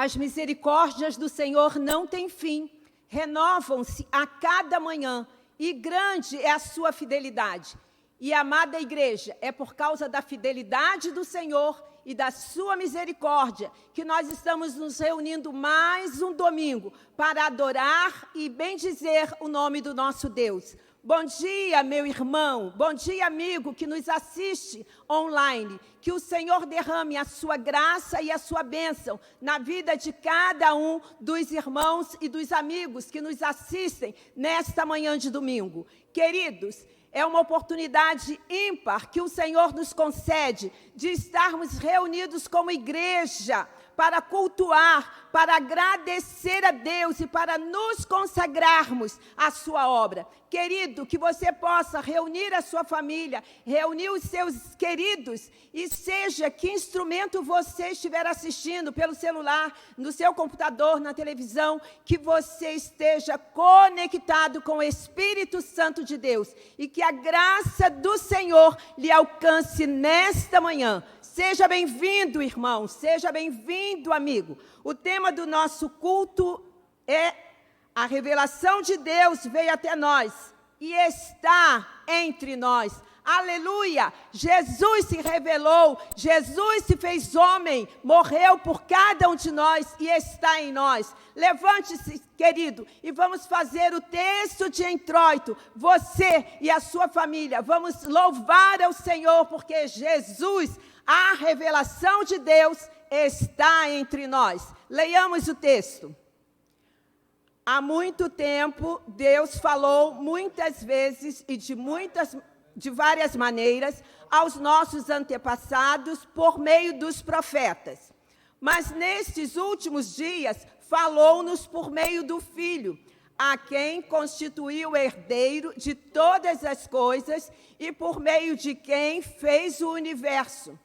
As misericórdias do Senhor não têm fim, renovam-se a cada manhã, e grande é a sua fidelidade. E, amada igreja, é por causa da fidelidade do Senhor e da sua misericórdia que nós estamos nos reunindo mais um domingo para adorar e bendizer o nome do nosso Deus. Bom dia, meu irmão, bom dia, amigo que nos assiste online. Que o Senhor derrame a sua graça e a sua bênção na vida de cada um dos irmãos e dos amigos que nos assistem nesta manhã de domingo. Queridos, é uma oportunidade ímpar que o Senhor nos concede de estarmos reunidos como igreja para cultuar, para agradecer a Deus e para nos consagrarmos à sua obra. Querido, que você possa reunir a sua família, reunir os seus queridos e seja que instrumento você estiver assistindo pelo celular, no seu computador, na televisão, que você esteja conectado com o Espírito Santo de Deus e que a graça do Senhor lhe alcance nesta manhã. Seja bem-vindo, irmão, seja bem-vindo, amigo. O tema do nosso culto é a revelação de Deus veio até nós e está entre nós. Aleluia! Jesus se revelou, Jesus se fez homem, morreu por cada um de nós e está em nós. Levante-se, querido, e vamos fazer o texto de introito. Você e a sua família, vamos louvar ao Senhor, porque Jesus, a revelação de Deus, está entre nós. Leiamos o texto. Há muito tempo, Deus falou muitas vezes e de várias maneiras aos nossos antepassados por meio dos profetas. Mas nestes últimos dias, falou-nos por meio do Filho, a quem constituiu herdeiro de todas as coisas e por meio de quem fez o universo.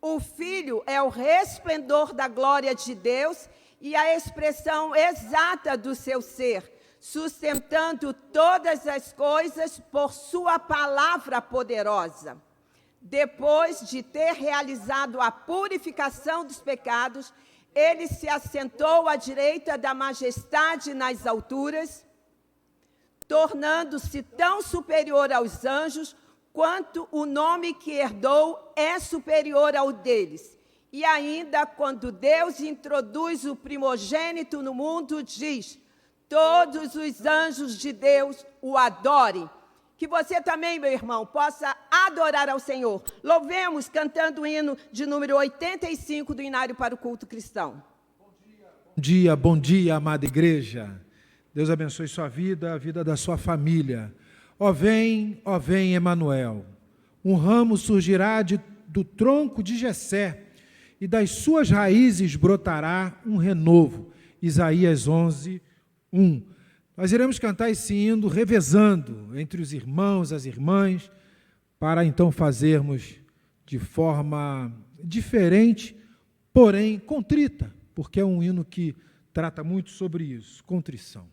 O Filho é o resplendor da glória de Deus e a expressão exata do seu ser, sustentando todas as coisas por sua palavra poderosa. Depois de ter realizado a purificação dos pecados, ele se assentou à direita da majestade nas alturas, tornando-se tão superior aos anjos, quanto o nome que herdou é superior ao deles. E ainda, quando Deus introduz o primogênito no mundo, diz: todos os anjos de Deus o adorem. Que você também, meu irmão, possa adorar ao Senhor. Louvemos cantando o hino de número 85 do Inário para o Culto Cristão. Bom dia, amada igreja. Deus abençoe sua vida, a vida da sua família. Ó vem, Emanuel. Um ramo surgirá do tronco de Jessé, e das suas raízes brotará um renovo. Isaías 11, 1. Nós iremos cantar esse hino revezando entre os irmãos, as irmãs, para então fazermos de forma diferente, porém contrita, porque é um hino que trata muito sobre isso, contrição.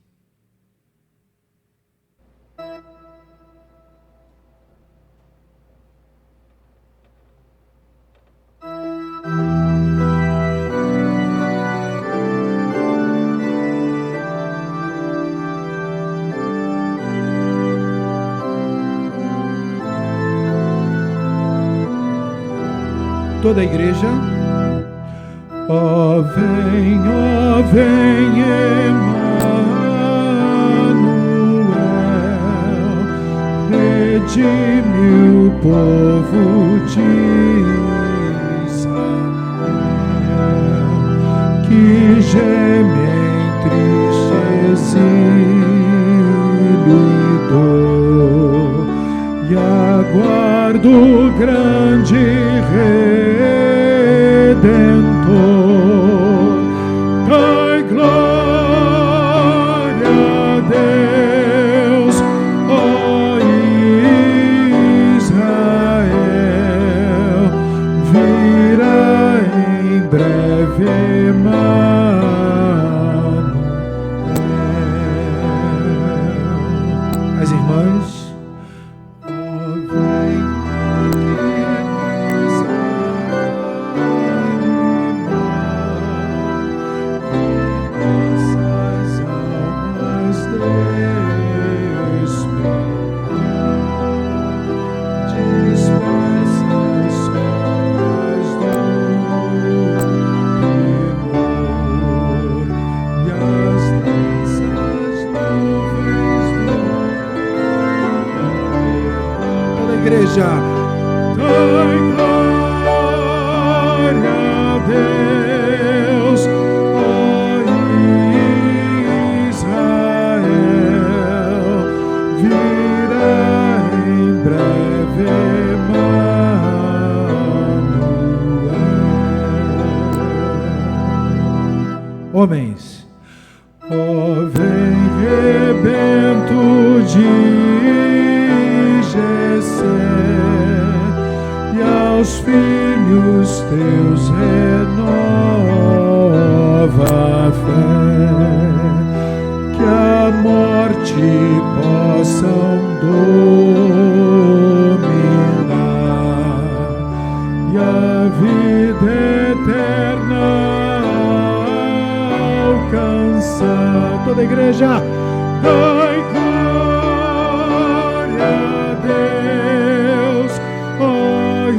Toda a igreja. Ó vem, Emanuel, redime o povo de Israel, que geme entristecido e aguardo o grande Redentor. Dai glória a Deus, ó Israel, virá em breve Emanuel. As irmãs, ó vem aqui. Igreja, dai glória a Deus, ó Israel, virá em breve Emanuel. Homens, ó vem rebento de e aos filhos teus renova a fé, que a morte possam dominar e a vida eterna alcançar. Toda a igreja, dai glória a Deus, ó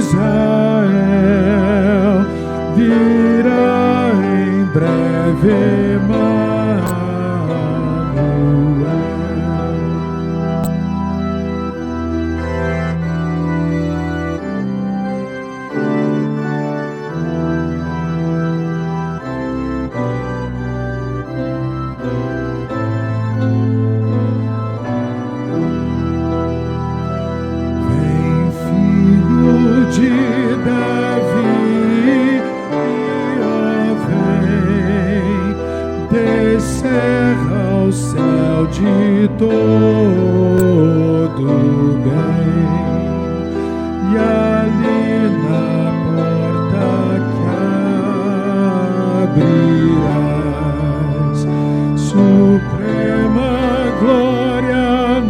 Israel, virá em breve de todo bem, e ali na porta que abrirás, suprema glória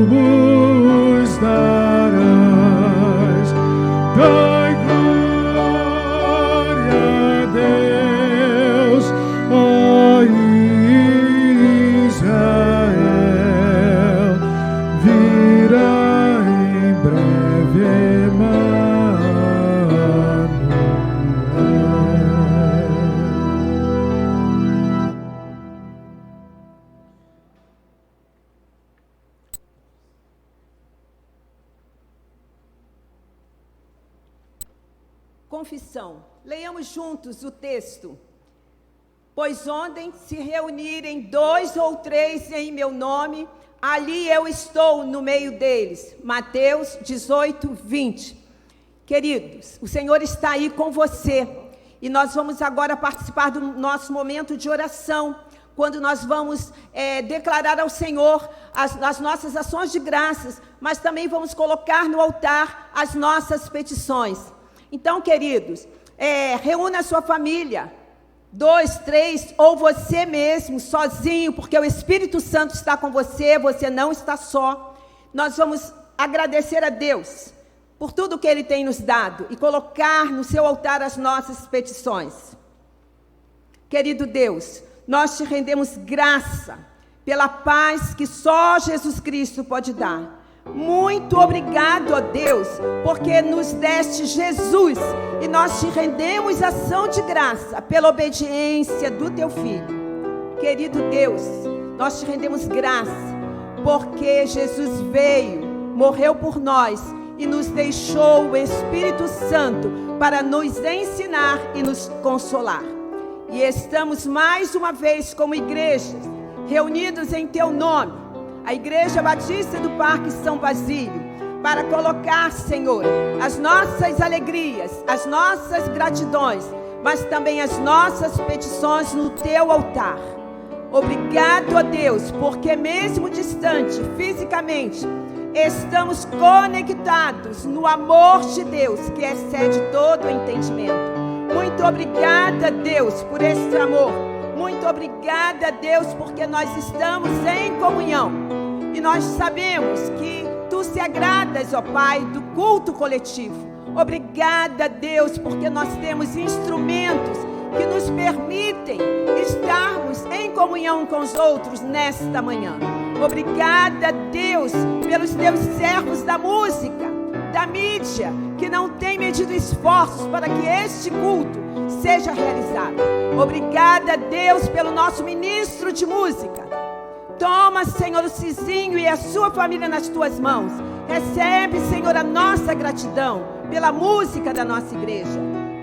nos darás. Dai glória a Deus, ó Israel, virá em breve Emanuel. Confissão. Leiamos juntos o texto. Pois onde se reunirem 2 ou 3 em meu nome, ali eu estou no meio deles. Mateus 18, 20. Queridos, o Senhor está aí com você. E nós vamos agora participar do nosso momento de oração, quando nós vamos declarar ao Senhor as nossas ações de graças, mas também vamos colocar no altar as nossas petições. Então, queridos, reúna a sua família, 2, 3, ou você mesmo, sozinho, porque o Espírito Santo está com você, você não está só. Nós vamos agradecer a Deus por tudo que Ele tem nos dado e colocar no seu altar as nossas petições. Querido Deus, nós te rendemos graça pela paz que só Jesus Cristo pode dar. Muito obrigado, ó Deus, porque nos deste Jesus e nós te rendemos ação de graça pela obediência do teu Filho. Querido Deus, nós te rendemos graça porque Jesus veio, morreu por nós e nos deixou o Espírito Santo para nos ensinar e nos consolar. E estamos mais uma vez como igrejas reunidos em teu nome, a Igreja Batista do Parque São Basílio, para colocar, Senhor, as nossas alegrias, as nossas gratidões, mas também as nossas petições no teu altar. Obrigado, ó Deus, porque mesmo distante fisicamente, estamos conectados no amor de Deus, que excede todo o entendimento. Muito obrigada, Deus, por esse amor. Muito obrigada, Deus, porque nós estamos em comunhão. E nós sabemos que Tu se agradas, ó Pai, do culto coletivo. Obrigada, Deus, porque nós temos instrumentos que nos permitem estarmos em comunhão com os outros nesta manhã. Obrigada, Deus, pelos Teus servos da música, da mídia, que não tem medido esforços para que este culto seja realizado. Obrigada, Deus, pelo nosso ministro de música. Toma, Senhor, o Cizinho e a sua família nas tuas mãos. Recebe, Senhor, a nossa gratidão pela música da nossa igreja.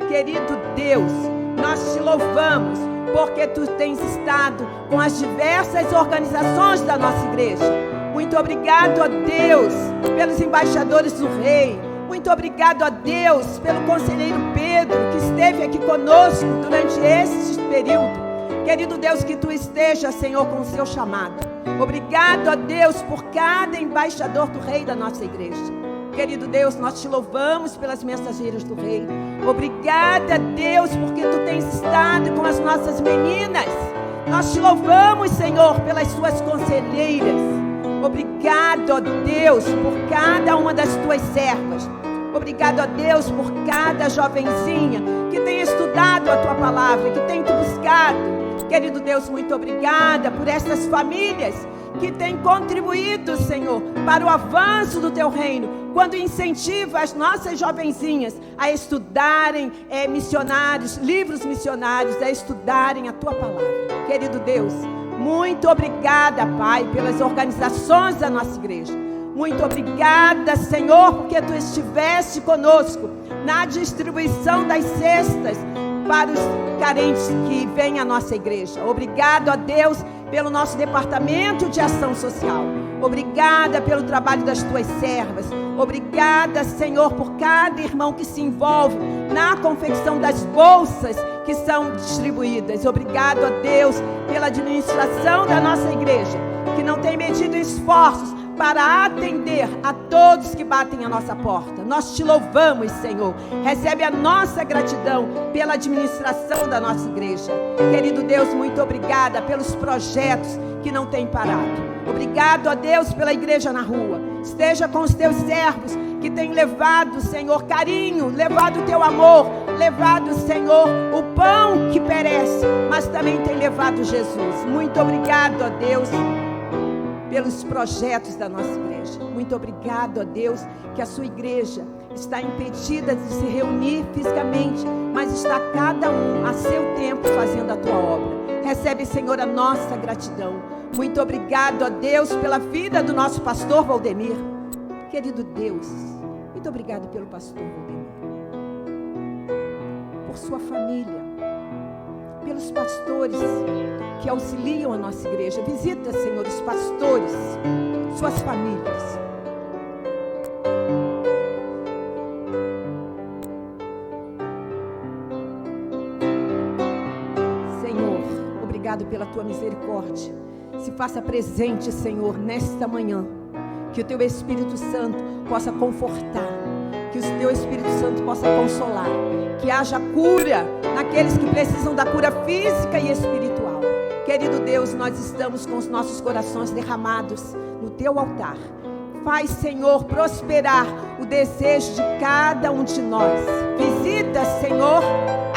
Querido Deus, nós te louvamos porque tu tens estado com as diversas organizações da nossa igreja. Muito obrigado a Deus pelos embaixadores do Rei. Muito obrigado a Deus pelo conselheiro Pedro, que esteve aqui conosco durante este período. Querido Deus, que tu esteja, Senhor, com o seu chamado. Obrigado a Deus por cada embaixador do Rei da nossa igreja. Querido Deus, nós te louvamos pelas mensageiras do Rei. Obrigada, Deus, porque tu tens estado com as nossas meninas. Nós te louvamos, Senhor, pelas suas conselheiras. Obrigado, ó Deus, por cada uma das tuas servas. Obrigado a Deus por cada jovenzinha que tem estudado a tua palavra, que tem te buscado. Querido Deus, muito obrigada por essas famílias que têm contribuído, Senhor, para o avanço do teu reino, quando incentiva as nossas jovenzinhas a estudarem livros missionários, a estudarem a tua palavra. Querido Deus, muito obrigada, Pai, pelas organizações da nossa igreja. Muito obrigada, Senhor, porque tu estiveste conosco na distribuição das cestas para os carentes que vêm à nossa igreja. Obrigado a Deus pelo nosso departamento de ação social. Obrigada pelo trabalho das tuas servas. Obrigada, Senhor, por cada irmão que se envolve na confecção das bolsas que são distribuídas. Obrigado a Deus pela administração da nossa igreja, que não tem medido esforços para atender a todos que batem a nossa porta. Nós te louvamos, Senhor. Recebe a nossa gratidão pela administração da nossa igreja. Querido Deus, muito obrigada pelos projetos que não têm parado. Obrigado a Deus pela igreja na rua. Esteja com os teus servos que têm levado, Senhor, carinho, levado o teu amor, levado, Senhor, o pão que perece, mas também tem levado Jesus. Muito obrigado a Deus pelos projetos da nossa igreja. Muito obrigado a Deus que a sua igreja está impedida de se reunir fisicamente, mas está cada um a seu tempo fazendo a tua obra. Recebe, Senhor, a nossa gratidão. Muito obrigado a Deus pela vida do nosso pastor Valdemir. Querido Deus, muito obrigado pelo pastor Valdemir, por sua família, pelos pastores que auxiliam a nossa igreja. Visita, Senhor, os pastores, suas famílias. Senhor, obrigado pela tua misericórdia. Se faça presente, Senhor, nesta manhã. Que o teu Espírito Santo possa confortar, que o teu Espírito Santo possa consolar, que haja cura naqueles que precisam da cura física e espiritual. Querido Deus, nós estamos com os nossos corações derramados no teu altar. Faz, Senhor, prosperar o desejo de cada um de nós. Visita, Senhor,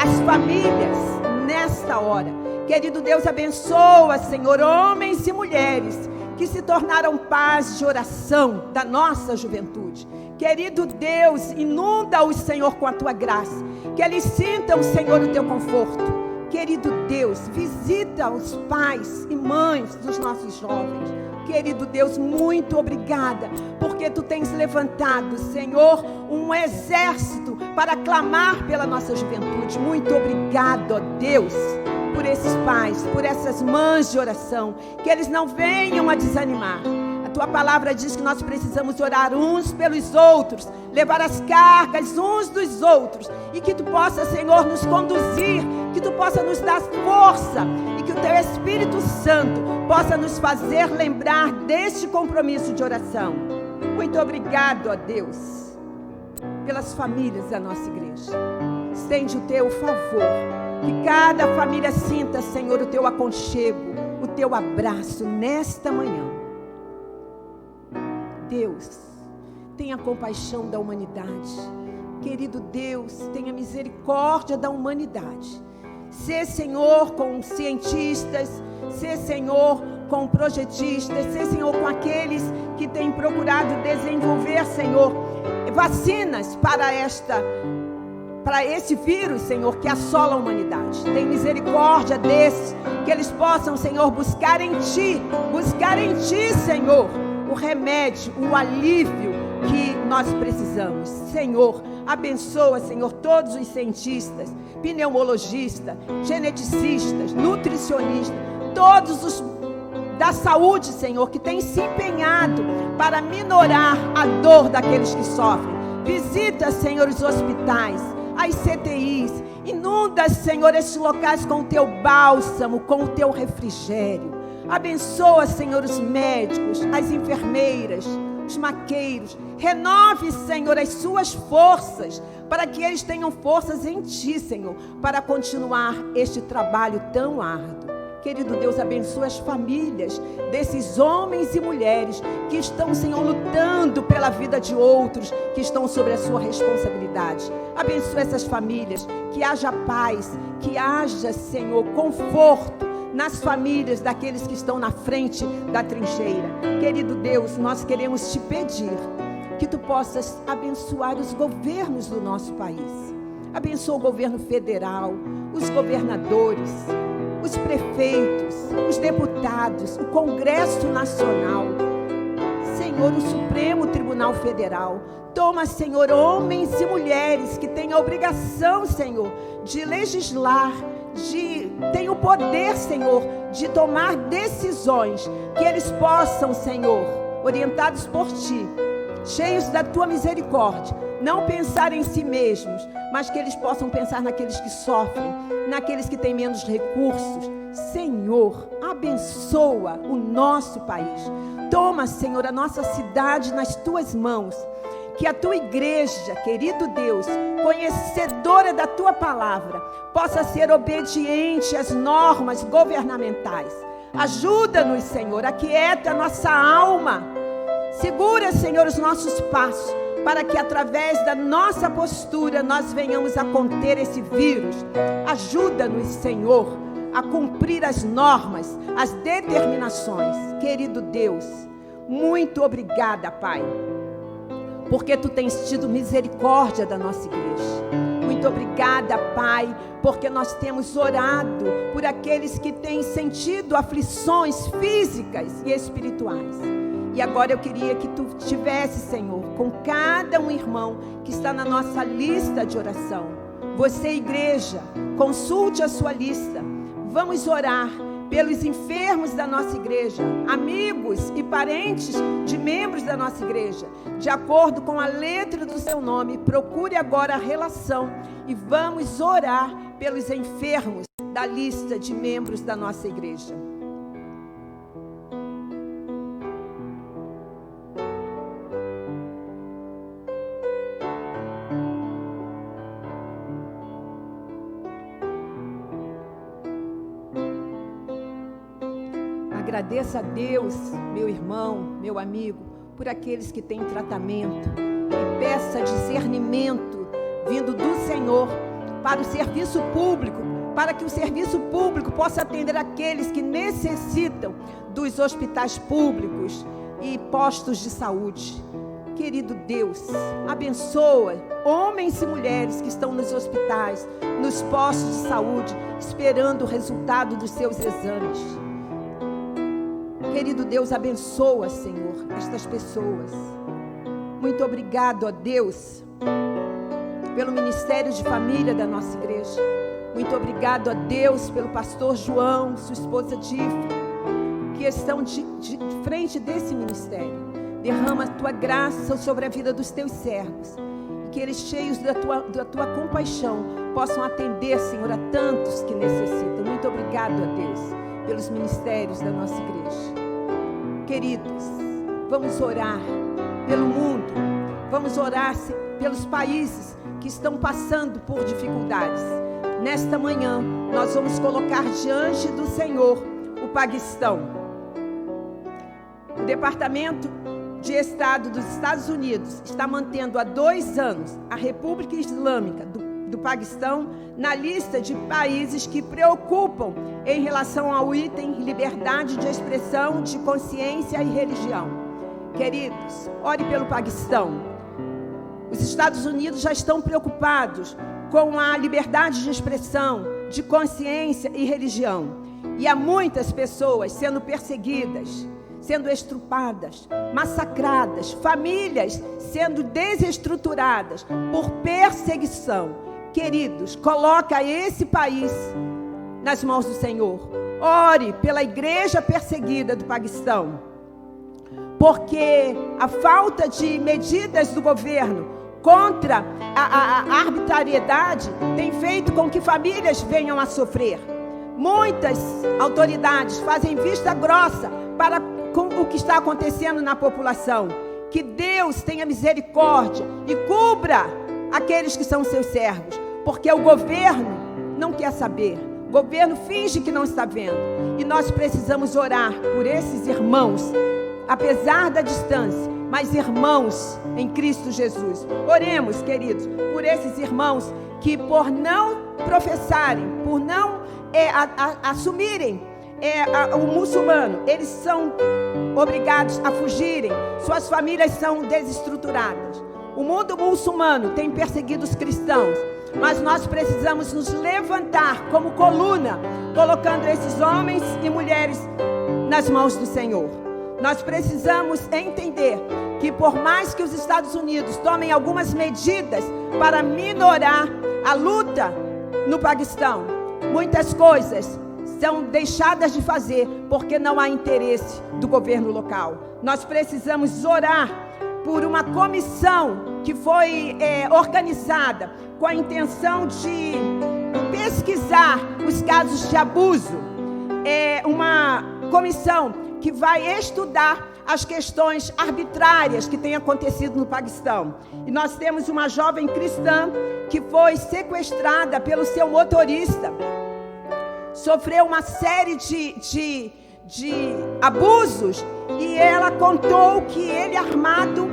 as famílias nesta hora. Querido Deus, abençoa, Senhor, homens e mulheres que se tornaram paz de oração da nossa juventude. Querido Deus, inunda-os, Senhor, com a tua graça. Que eles sintam, Senhor, o teu conforto. Querido Deus, visita os pais e mães dos nossos jovens. Querido Deus, muito obrigada, porque tu tens levantado, Senhor, um exército para clamar pela nossa juventude. Muito obrigado, ó Deus, por esses pais, por essas mães de oração, que eles não venham a desanimar. A tua palavra diz que nós precisamos orar uns pelos outros, levar as cargas uns dos outros, e que tu possa, Senhor, nos conduzir, que tu possa nos dar força, e que o teu Espírito Santo possa nos fazer lembrar deste compromisso de oração. Muito obrigado, ó Deus, pelas famílias da nossa igreja. Estende o teu favor, que cada família sinta, Senhor, o teu aconchego, o teu abraço nesta manhã. Deus, tenha compaixão da humanidade. Querido Deus, tenha misericórdia da humanidade. Sê, Senhor, com cientistas, sê, Senhor, com projetistas, sê, Senhor, com aqueles que têm procurado desenvolver, Senhor, vacinas para esta para esse vírus, Senhor, que assola a humanidade. Tem misericórdia desses, que eles possam, Senhor, buscar em Ti, Senhor, o remédio, o alívio que nós precisamos. Senhor, abençoa, Senhor, todos os cientistas, pneumologistas, geneticistas, nutricionistas, todos os da saúde, Senhor, que têm se empenhado para minorar a dor daqueles que sofrem. Visita, Senhor, os hospitais, as CTIs, inunda, Senhor, estes locais com o Teu bálsamo, com o Teu refrigério. Abençoa, Senhor, os médicos, as enfermeiras, os maqueiros. Renove, Senhor, as suas forças, para que eles tenham forças em Ti, Senhor, para continuar este trabalho tão árduo. Querido Deus, abençoa as famílias desses homens e mulheres que estão, Senhor, lutando pela vida de outros, que estão sobre a sua responsabilidade. Abençoa essas famílias, que haja paz, que haja, Senhor, conforto nas famílias daqueles que estão na frente da trincheira. Querido Deus, nós queremos Te pedir que Tu possas abençoar os governos do nosso país. Abençoa o governo federal, os governadores, os prefeitos, os deputados, o Congresso Nacional, Senhor, o Supremo Tribunal Federal. Toma, Senhor, homens e mulheres que têm a obrigação, Senhor, de legislar, têm o poder, Senhor, de tomar decisões, que eles possam, Senhor, orientados por Ti, cheios da Tua misericórdia, não pensar em si mesmos, mas que eles possam pensar naqueles que sofrem, naqueles que têm menos recursos. Senhor, abençoa o nosso país. Toma, Senhor, a nossa cidade nas Tuas mãos. Que a Tua igreja, querido Deus, conhecedora da Tua palavra, possa ser obediente às normas governamentais. Ajuda-nos, Senhor, aquieta a nossa alma. Segura, Senhor, os nossos passos, para que através da nossa postura nós venhamos a conter esse vírus. Ajuda-nos, Senhor, a cumprir as normas, as determinações. Querido Deus, muito obrigada, Pai, porque Tu tens tido misericórdia da nossa igreja. Muito obrigada, Pai, porque nós temos orado por aqueles que têm sentido aflições físicas e espirituais. E agora eu queria que Tu estivesse, Senhor, com cada um irmão que está na nossa lista de oração. Você, igreja, consulte a sua lista. Vamos orar pelos enfermos da nossa igreja, amigos e parentes de membros da nossa igreja. De acordo com a letra do seu nome, procure agora a relação e vamos orar pelos enfermos da lista de membros da nossa igreja. Agradeça a Deus, meu irmão, meu amigo, por aqueles que têm tratamento, e peça discernimento vindo do Senhor para o serviço público, para que o serviço público possa atender aqueles que necessitam dos hospitais públicos e postos de saúde. Querido Deus, abençoa homens e mulheres que estão nos hospitais, nos postos de saúde, esperando o resultado dos seus exames. Querido Deus, abençoa, Senhor, estas pessoas. Muito obrigado, ó Deus, pelo ministério de família da nossa igreja. Muito obrigado, ó Deus, pelo pastor João, sua esposa Difra, que estão de frente desse ministério. Derrama a Tua graça sobre a vida dos Teus servos. E que eles, cheios da tua compaixão, possam atender, Senhor, a tantos que necessitam. Muito obrigado, ó Deus, pelos ministérios da nossa igreja. Queridos, vamos orar pelo mundo, vamos orar pelos países que estão passando por dificuldades. Nesta manhã, nós vamos colocar diante do Senhor o Paquistão. O Departamento de Estado dos Estados Unidos está mantendo há 2 anos a República Islâmica do Paquistão na lista de países que preocupam em relação ao item liberdade de expressão, de consciência e religião. Queridos, ore pelo Paquistão. Os Estados Unidos já estão preocupados com a liberdade de expressão, de consciência e religião. E há muitas pessoas sendo perseguidas, sendo estrupadas, massacradas, famílias sendo desestruturadas por perseguição. Queridos, coloca esse país nas mãos do Senhor. Ore pela igreja perseguida do Paquistão, porque a falta de medidas do governo contra a arbitrariedade tem feito com que famílias venham a sofrer. Muitas autoridades fazem vista grossa para com o que está acontecendo na população. Que Deus tenha misericórdia e cubra aqueles que são seus servos, porque o governo não quer saber. O governo finge que não está vendo. E nós precisamos orar por esses irmãos, apesar da distância, mas irmãos em Cristo Jesus. Oremos, queridos, por esses irmãos que, por não professarem, por não assumirem o muçulmano, eles são obrigados a fugirem, suas famílias são desestruturadas. O mundo muçulmano tem perseguido os cristãos, mas nós precisamos nos levantar como coluna, colocando esses homens e mulheres nas mãos do Senhor. Nós precisamos entender que, por mais que os Estados Unidos tomem algumas medidas para minorar a luta no Paquistão, muitas coisas são deixadas de fazer porque não há interesse do governo local. Nós precisamos orar por uma comissão que foi organizada com a intenção de pesquisar os casos de abuso. É uma comissão que vai estudar as questões arbitrárias que têm acontecido no Paquistão. E nós temos uma jovem cristã que foi sequestrada pelo seu motorista, sofreu uma série de abusos, e ela contou que ele, armado,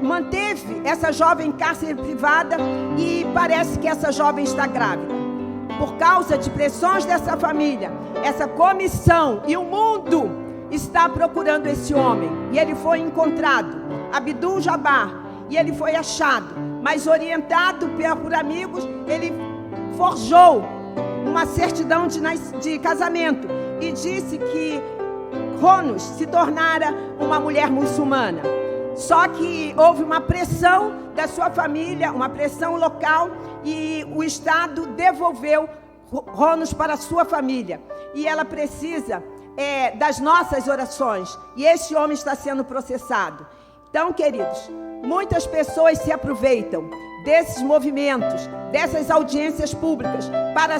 manteve essa jovem em cárcere privada, e parece que essa jovem está grávida. Por causa de pressões dessa família, essa comissão e o mundo está procurando esse homem, e ele foi encontrado, Abdul Jabbar, e ele foi achado, mas orientado por amigos, ele forjou uma certidão de casamento e disse que Ronos se tornara uma mulher muçulmana. Só que houve uma pressão da sua família, uma pressão local, e o Estado devolveu Ronos para a sua família. E ela precisa das nossas orações, e esse homem está sendo processado. Então, queridos, muitas pessoas se aproveitam desses movimentos, dessas audiências públicas, para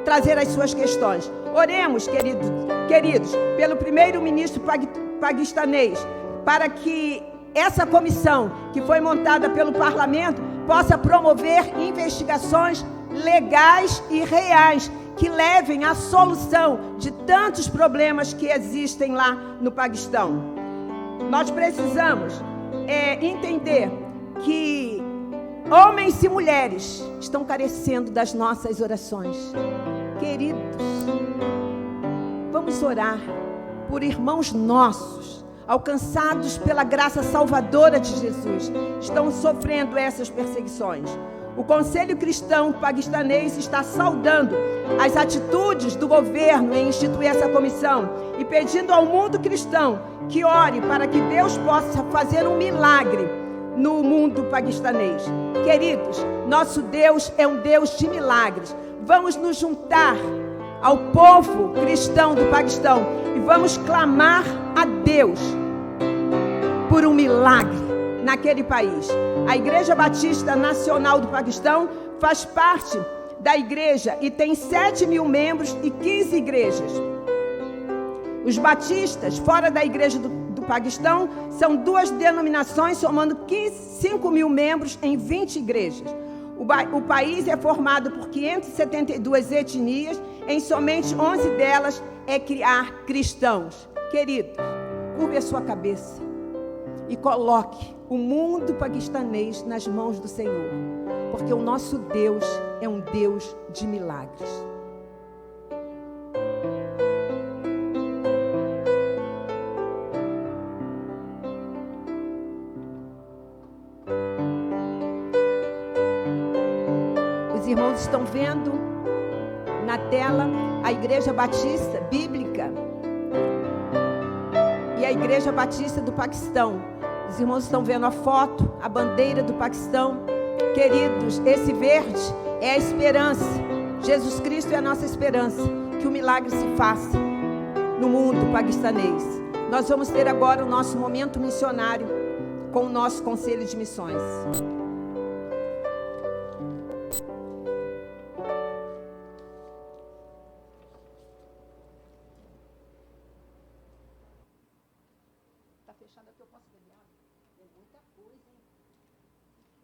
trazer as suas questões. Oremos, queridos, pelo primeiro-ministro paquistanês, para que essa comissão que foi montada pelo parlamento possa promover investigações legais e reais que levem à solução de tantos problemas que existem lá no Paquistão. Nós precisamos entender que homens e mulheres estão carecendo das nossas orações. Queridos, vamos orar por irmãos nossos, alcançados pela graça salvadora de Jesus, estão sofrendo essas perseguições. O Conselho Cristão Paquistanês está saudando as atitudes do governo em instituir essa comissão e pedindo ao mundo cristão que ore para que Deus possa fazer um milagre no mundo paquistanês. Queridos, nosso Deus é um Deus de milagres. Vamos nos juntar ao povo cristão do Paquistão e vamos clamar a Deus por um milagre naquele país. A Igreja Batista Nacional do Paquistão faz parte da igreja e tem 7.000 membros e 15 igrejas. Os batistas, fora da igreja do Paquistão, são 2 denominações, somando 5.000 membros em 20 igrejas. O país é formado por 572 etnias, em somente 11 delas é criar cristãos. Querido, curve a sua cabeça e coloque o mundo paquistanês nas mãos do Senhor, porque o nosso Deus é um Deus de milagres. irmãos estão vendo na tela a Igreja Batista Bíblica e a Igreja Batista do Paquistão. Os irmãos estão vendo a foto, a bandeira do Paquistão. Queridos, esse verde é a esperança. Jesus Cristo é a nossa esperança, que o milagre se faça no mundo paquistanês. Nós vamos ter agora o nosso momento missionário com o nosso Conselho de Missões.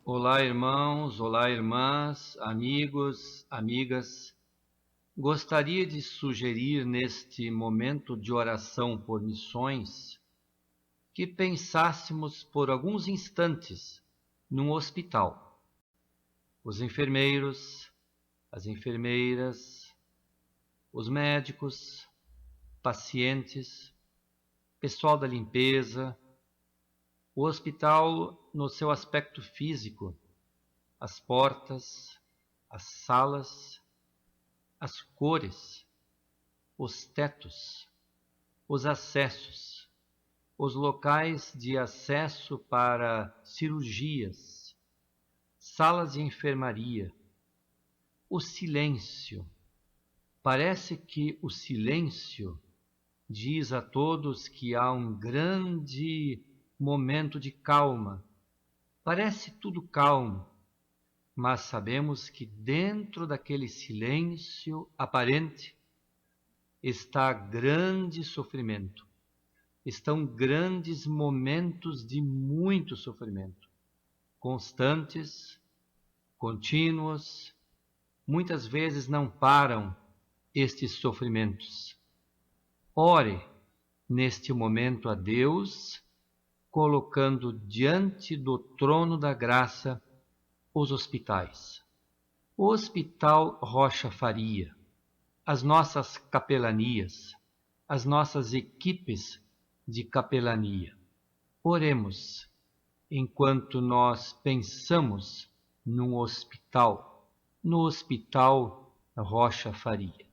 Olá, irmãos, olá, irmãs, amigos, amigas. Gostaria de sugerir neste momento de oração por missões que pensássemos por alguns instantes num hospital. Os enfermeiros, as enfermeiras, os médicos, pacientes, pessoal da limpeza, o hospital no seu aspecto físico, as portas, as salas, as cores, os tetos, os acessos, os locais de acesso para cirurgias, salas de enfermaria, o silêncio. Parece que o silêncio diz a todos que há um grande momento de calma. Parece tudo calmo, mas sabemos que dentro daquele silêncio aparente está grande sofrimento. Estão grandes momentos de muito sofrimento, constantes, contínuos, muitas vezes não param estes sofrimentos. Ore neste momento a Deus, colocando diante do trono da graça os hospitais. O Hospital Rocha Faria, as nossas capelanias, as nossas equipes de capelania. Oremos enquanto nós pensamos no Hospital Rocha Faria.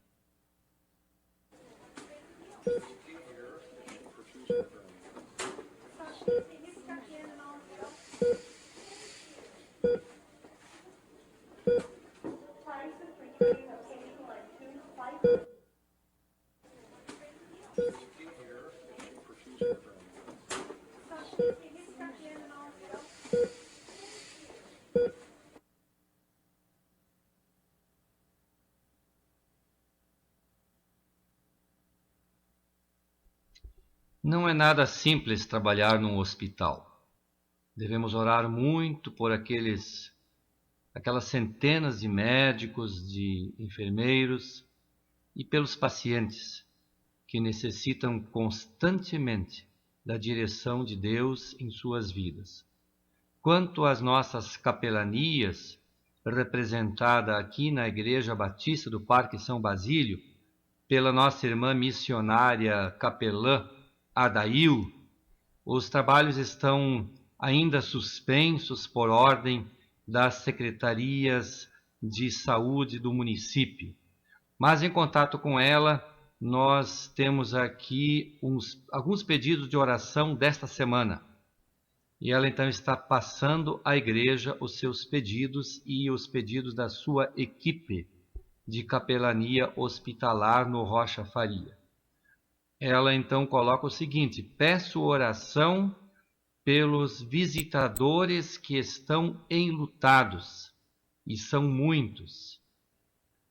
Não é nada simples trabalhar num hospital. Devemos orar muito por aquelas centenas de médicos, de enfermeiros e pelos pacientes que necessitam constantemente da direção de Deus em suas vidas. Quanto às nossas capelanias, representada aqui na Igreja Batista do Parque São Basílio, pela nossa irmã missionária capelã Adail, os trabalhos estão ainda suspensos por ordem das secretarias de saúde do município. Mas em contato com ela, nós temos aqui alguns pedidos de oração desta semana. E ela então está passando à igreja os seus pedidos e os pedidos da sua equipe de capelania hospitalar no Rocha Faria. Ela então coloca o seguinte: peço oração pelos visitadores que estão enlutados, e são muitos.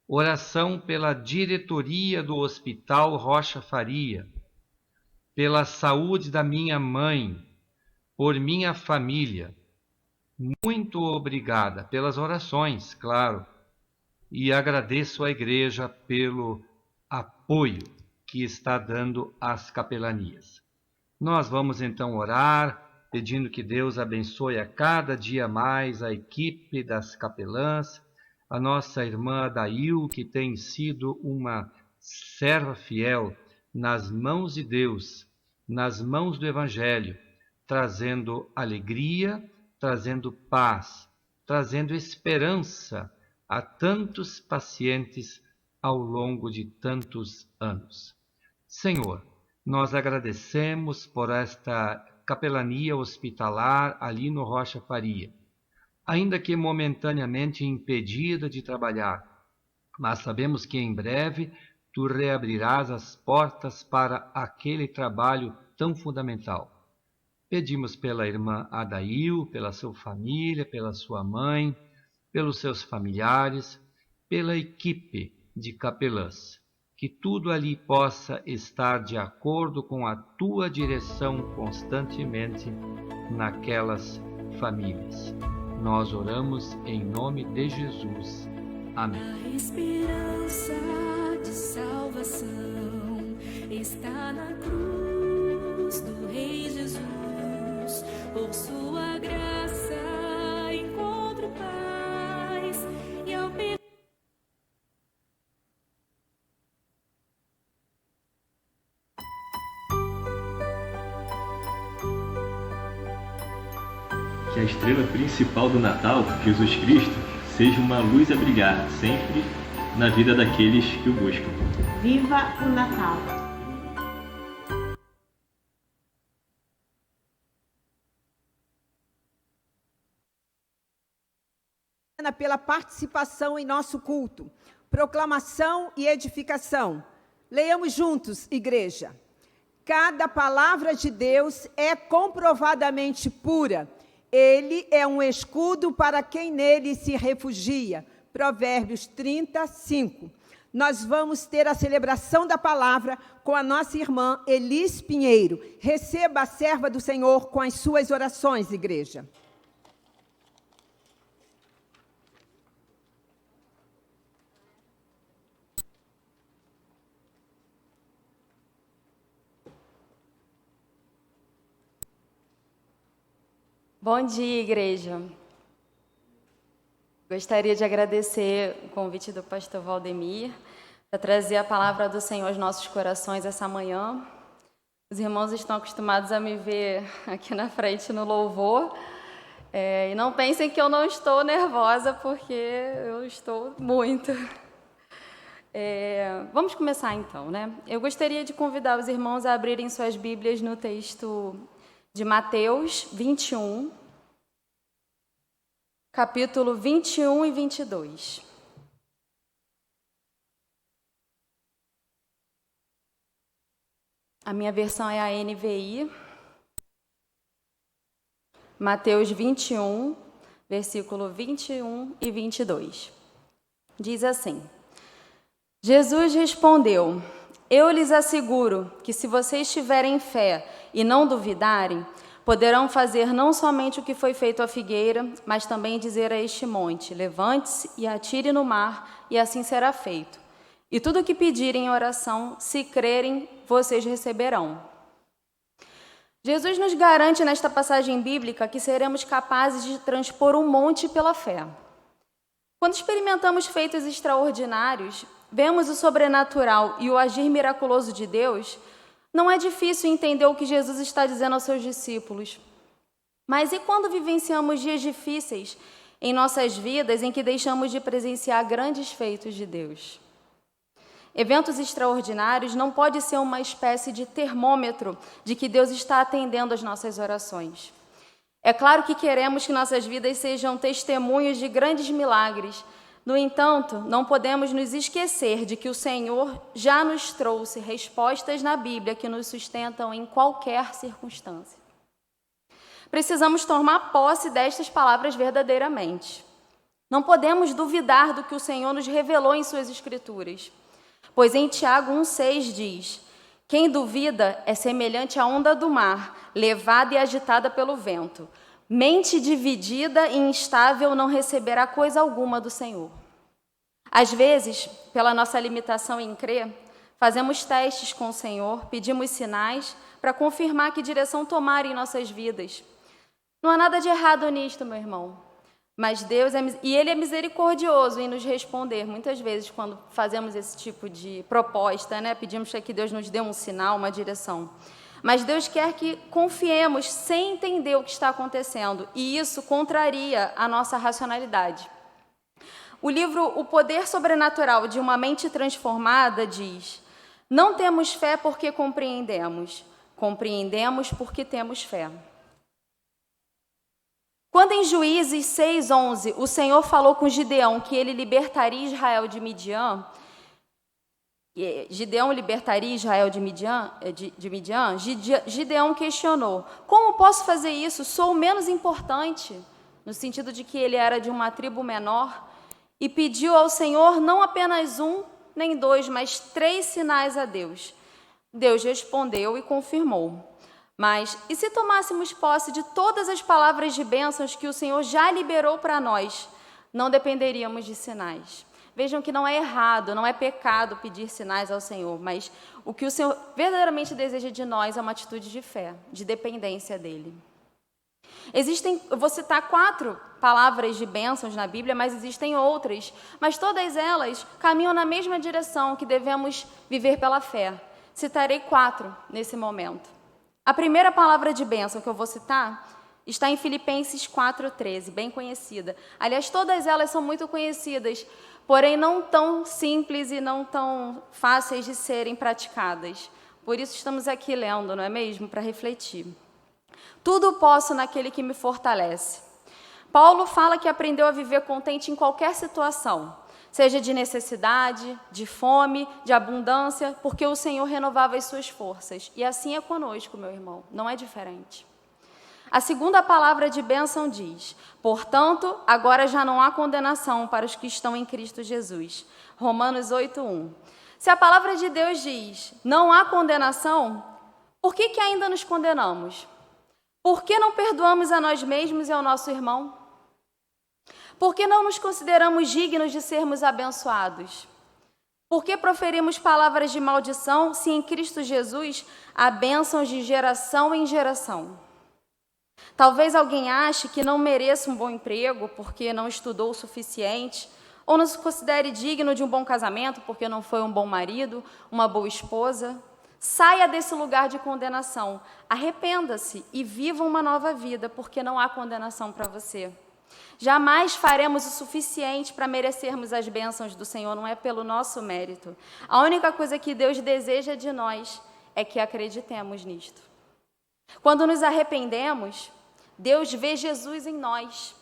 Oração pela diretoria do Hospital Rocha Faria, pela saúde da minha mãe, por minha família. Muito obrigada pelas orações, claro, e agradeço à igreja pelo apoio que está dando às capelanias. Nós vamos então orar, pedindo que Deus abençoe a cada dia mais a equipe das capelãs, a nossa irmã Adail, que tem sido uma serva fiel nas mãos de Deus, nas mãos do Evangelho, trazendo alegria, trazendo paz, trazendo esperança a tantos pacientes ao longo de tantos anos. Senhor, nós agradecemos por esta capelania hospitalar ali no Rocha Faria, ainda que momentaneamente impedida de trabalhar, mas sabemos que em breve tu reabrirás as portas para aquele trabalho tão fundamental. Pedimos pela irmã Adail, pela sua família, pela sua mãe, pelos seus familiares, pela equipe de capelãs, que tudo ali possa estar de acordo com a tua direção constantemente naquelas famílias. Nós oramos em nome de Jesus. Amém. A esperança de salvação está na cruz do Rei Jesus. Por sua graça encontro paz e ao Que a estrela principal do Natal, Jesus Cristo, seja uma luz a brilhar sempre na vida daqueles que o buscam. Viva o Natal! Pela participação em nosso culto, proclamação e edificação. Leiamos juntos, igreja. Cada palavra de Deus é comprovadamente pura. Ele é um escudo para quem nele se refugia. Provérbios 35. Nós vamos ter a celebração da palavra com a nossa irmã Elis Pinheiro. Receba a serva do Senhor com as suas orações, igreja. Bom dia, igreja. Gostaria de agradecer o convite do pastor Valdemir para trazer a palavra do Senhor aos nossos corações essa manhã. Os irmãos estão acostumados a me ver aqui na frente no louvor. E não pensem que eu não estou nervosa, porque eu estou muito. Vamos começar então, né? Eu gostaria de convidar os irmãos a abrirem suas Bíblias no texto de Mateus 21, capítulo 21 e 22. A minha versão é a NVI. Mateus 21, versículo 21 e 22. Diz assim: Jesus respondeu: Eu lhes asseguro que se vocês tiverem fé e não duvidarem, poderão fazer não somente o que foi feito à figueira, mas também dizer a este monte: levante-se e atire no mar, e assim será feito. E tudo o que pedirem em oração, se crerem, vocês receberão. Jesus nos garante nesta passagem bíblica que seremos capazes de transpor um monte pela fé. Quando experimentamos feitos extraordinários, vemos o sobrenatural e o agir miraculoso de Deus, não é difícil entender o que Jesus está dizendo aos seus discípulos. Mas e quando vivenciamos dias difíceis em nossas vidas em que deixamos de presenciar grandes feitos de Deus? Eventos extraordinários não pode ser uma espécie de termômetro de que Deus está atendendo às nossas orações. É claro que queremos que nossas vidas sejam testemunhos de grandes milagres. No entanto, não podemos nos esquecer de que o Senhor já nos trouxe respostas na Bíblia que nos sustentam em qualquer circunstância. Precisamos tomar posse destas palavras verdadeiramente. Não podemos duvidar do que o Senhor nos revelou em suas Escrituras. Pois em Tiago 1,6 diz: quem duvida é semelhante à onda do mar, levada e agitada pelo vento. Mente dividida e instável não receberá coisa alguma do Senhor. Às vezes, pela nossa limitação em crer, fazemos testes com o Senhor, pedimos sinais para confirmar que direção tomar em nossas vidas. Não há nada de errado nisto, meu irmão. Mas Deus Ele é misericordioso em nos responder. Muitas vezes, quando fazemos esse tipo de proposta, né, pedimos que Deus nos dê um sinal, uma direção. Mas Deus quer que confiemos sem entender o que está acontecendo, e isso contraria a nossa racionalidade. O livro O Poder Sobrenatural de uma Mente Transformada diz: não temos fé porque compreendemos, compreendemos porque temos fé. Quando em Juízes 6:11 o Senhor falou com Gideão que ele libertaria Israel de Midian, Gideão libertaria Israel de Midian, Gideão questionou: como posso fazer isso? Sou o menos importante, no sentido de que ele era de uma tribo menor, e pediu ao Senhor não apenas 1 nem 2, mas 3 sinais a Deus. Deus respondeu e confirmou. Mas, e se tomássemos posse de todas as palavras de bênçãos que o Senhor já liberou para nós, não dependeríamos de sinais. Vejam que não é errado, não é pecado pedir sinais ao Senhor, mas o que o Senhor verdadeiramente deseja de nós é uma atitude de fé, de dependência dEle. Eu vou citar 4 palavras de bênçãos na Bíblia, mas existem outras, mas todas elas caminham na mesma direção, que devemos viver pela fé. Citarei 4 nesse momento. A primeira palavra de bênção que eu vou citar está em Filipenses 4:13, bem conhecida. Aliás, todas elas são muito conhecidas, porém não tão simples e não tão fáceis de serem praticadas. Por isso estamos aqui lendo, não é mesmo? Para refletir. Tudo posso naquele que me fortalece. Paulo fala que aprendeu a viver contente em qualquer situação, seja de necessidade, de fome, de abundância, porque o Senhor renovava as suas forças. E assim é conosco, meu irmão, não é diferente. A segunda palavra de bênção diz: portanto, agora já não há condenação para os que estão em Cristo Jesus. Romanos 8:1. Se a palavra de Deus diz não há condenação, por que ainda nos condenamos? Por que não perdoamos a nós mesmos e ao nosso irmão? Por que não nos consideramos dignos de sermos abençoados? Por que proferimos palavras de maldição, se em Cristo Jesus há bênçãos de geração em geração? Talvez alguém ache que não mereça um bom emprego porque não estudou o suficiente, ou não se considere digno de um bom casamento porque não foi um bom marido, uma boa esposa. Saia desse lugar de condenação, arrependa-se e viva uma nova vida, porque não há condenação para você. Jamais faremos o suficiente para merecermos as bênçãos do Senhor, não é pelo nosso mérito. A única coisa que Deus deseja de nós é que acreditemos nisto. Quando nos arrependemos, Deus vê Jesus em nós.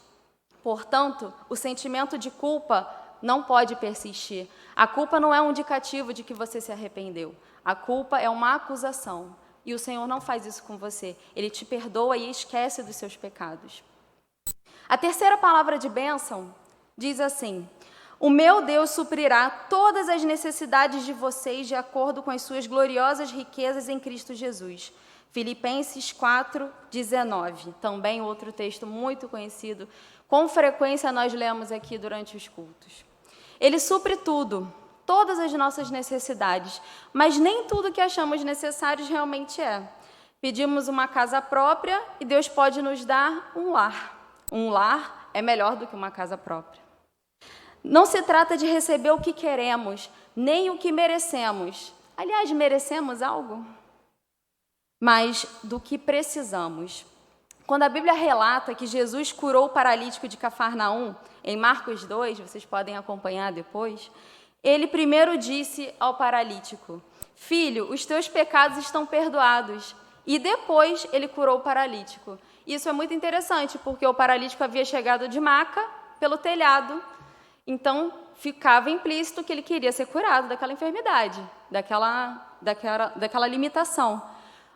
Portanto, o sentimento de culpa não pode persistir. A culpa não é um indicativo de que você se arrependeu. A culpa é uma acusação. E o Senhor não faz isso com você. Ele te perdoa e esquece dos seus pecados. A terceira palavra de bênção diz assim: o meu Deus suprirá todas as necessidades de vocês de acordo com as suas gloriosas riquezas em Cristo Jesus. Filipenses 4:19, também outro texto muito conhecido. Com frequência nós lemos aqui durante os cultos. Ele supre tudo, todas as nossas necessidades, mas nem tudo que achamos necessários realmente é. Pedimos uma casa própria e Deus pode nos dar um lar. Um lar é melhor do que uma casa própria. Não se trata de receber o que queremos, nem o que merecemos. Aliás, merecemos algo? Mas do que precisamos. Quando a Bíblia relata que Jesus curou o paralítico de Cafarnaum, em Marcos 2, vocês podem acompanhar depois, ele primeiro disse ao paralítico: filho, os teus pecados estão perdoados. E depois ele curou o paralítico. Isso é muito interessante, porque o paralítico havia chegado de maca pelo telhado, então ficava implícito que ele queria ser curado daquela enfermidade, daquela limitação.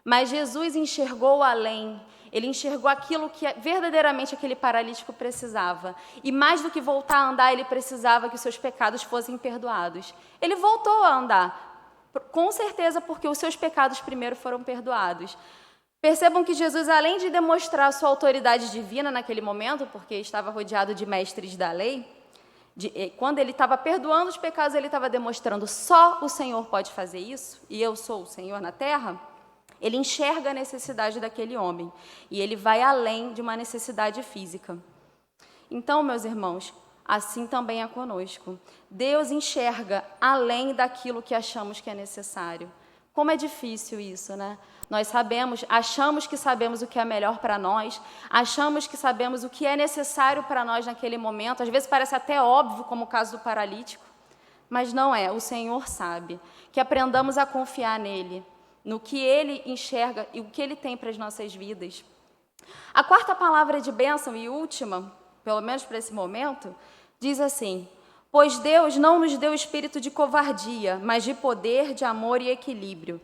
Mas Jesus enxergou além, ele enxergou aquilo que verdadeiramente aquele paralítico precisava. E mais do que voltar a andar, ele precisava que os seus pecados fossem perdoados. Ele voltou a andar, com certeza porque os seus pecados primeiro foram perdoados. Percebam que Jesus, além de demonstrar sua autoridade divina naquele momento, porque estava rodeado de mestres da lei, quando ele estava perdoando os pecados, ele estava demonstrando só o Senhor pode fazer isso, e eu sou o Senhor na terra. Ele enxerga a necessidade daquele homem, e ele vai além de uma necessidade física. Então, meus irmãos, assim também é conosco. Deus enxerga além daquilo que achamos que é necessário. Como é difícil isso, né? Nós sabemos, achamos que sabemos o que é melhor para nós, achamos que sabemos o que é necessário para nós naquele momento, às vezes parece até óbvio, como o caso do paralítico, mas não é, o Senhor sabe. Que aprendamos a confiar nele, no que ele enxerga e o que ele tem para as nossas vidas. A quarta palavra de bênção e última, pelo menos para esse momento, diz assim: pois Deus não nos deu espírito de covardia, mas de poder, de amor e equilíbrio.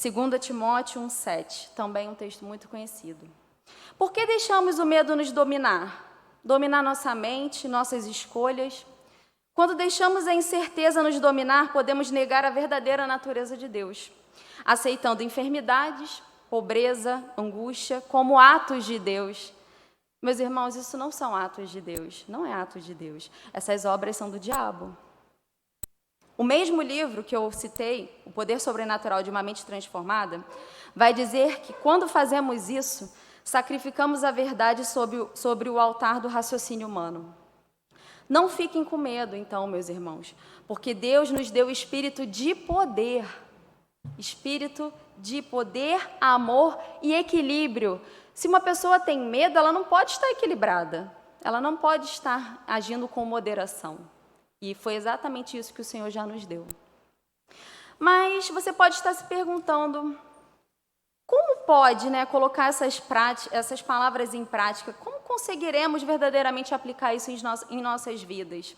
2 Timóteo 1,7, também um texto muito conhecido. Por que deixamos o medo nos dominar? Dominar nossa mente, nossas escolhas. Quando deixamos a incerteza nos dominar, podemos negar a verdadeira natureza de Deus, aceitando enfermidades, pobreza, angústia, como atos de Deus. Meus irmãos, isso não são atos de Deus, não é ato de Deus. Essas obras são do diabo. O mesmo livro que eu citei, O Poder Sobrenatural de uma Mente Transformada, vai dizer que quando fazemos isso, sacrificamos a verdade sobre o altar do raciocínio humano. Não fiquem com medo, então, meus irmãos, porque Deus nos deu espírito de poder, amor e equilíbrio. Se uma pessoa tem medo, ela não pode estar equilibrada, ela não pode estar agindo com moderação. E foi exatamente isso que o Senhor já nos deu. Mas você pode estar se perguntando, como pode, colocar essas palavras em prática? Como conseguiremos verdadeiramente aplicar isso em nossas vidas?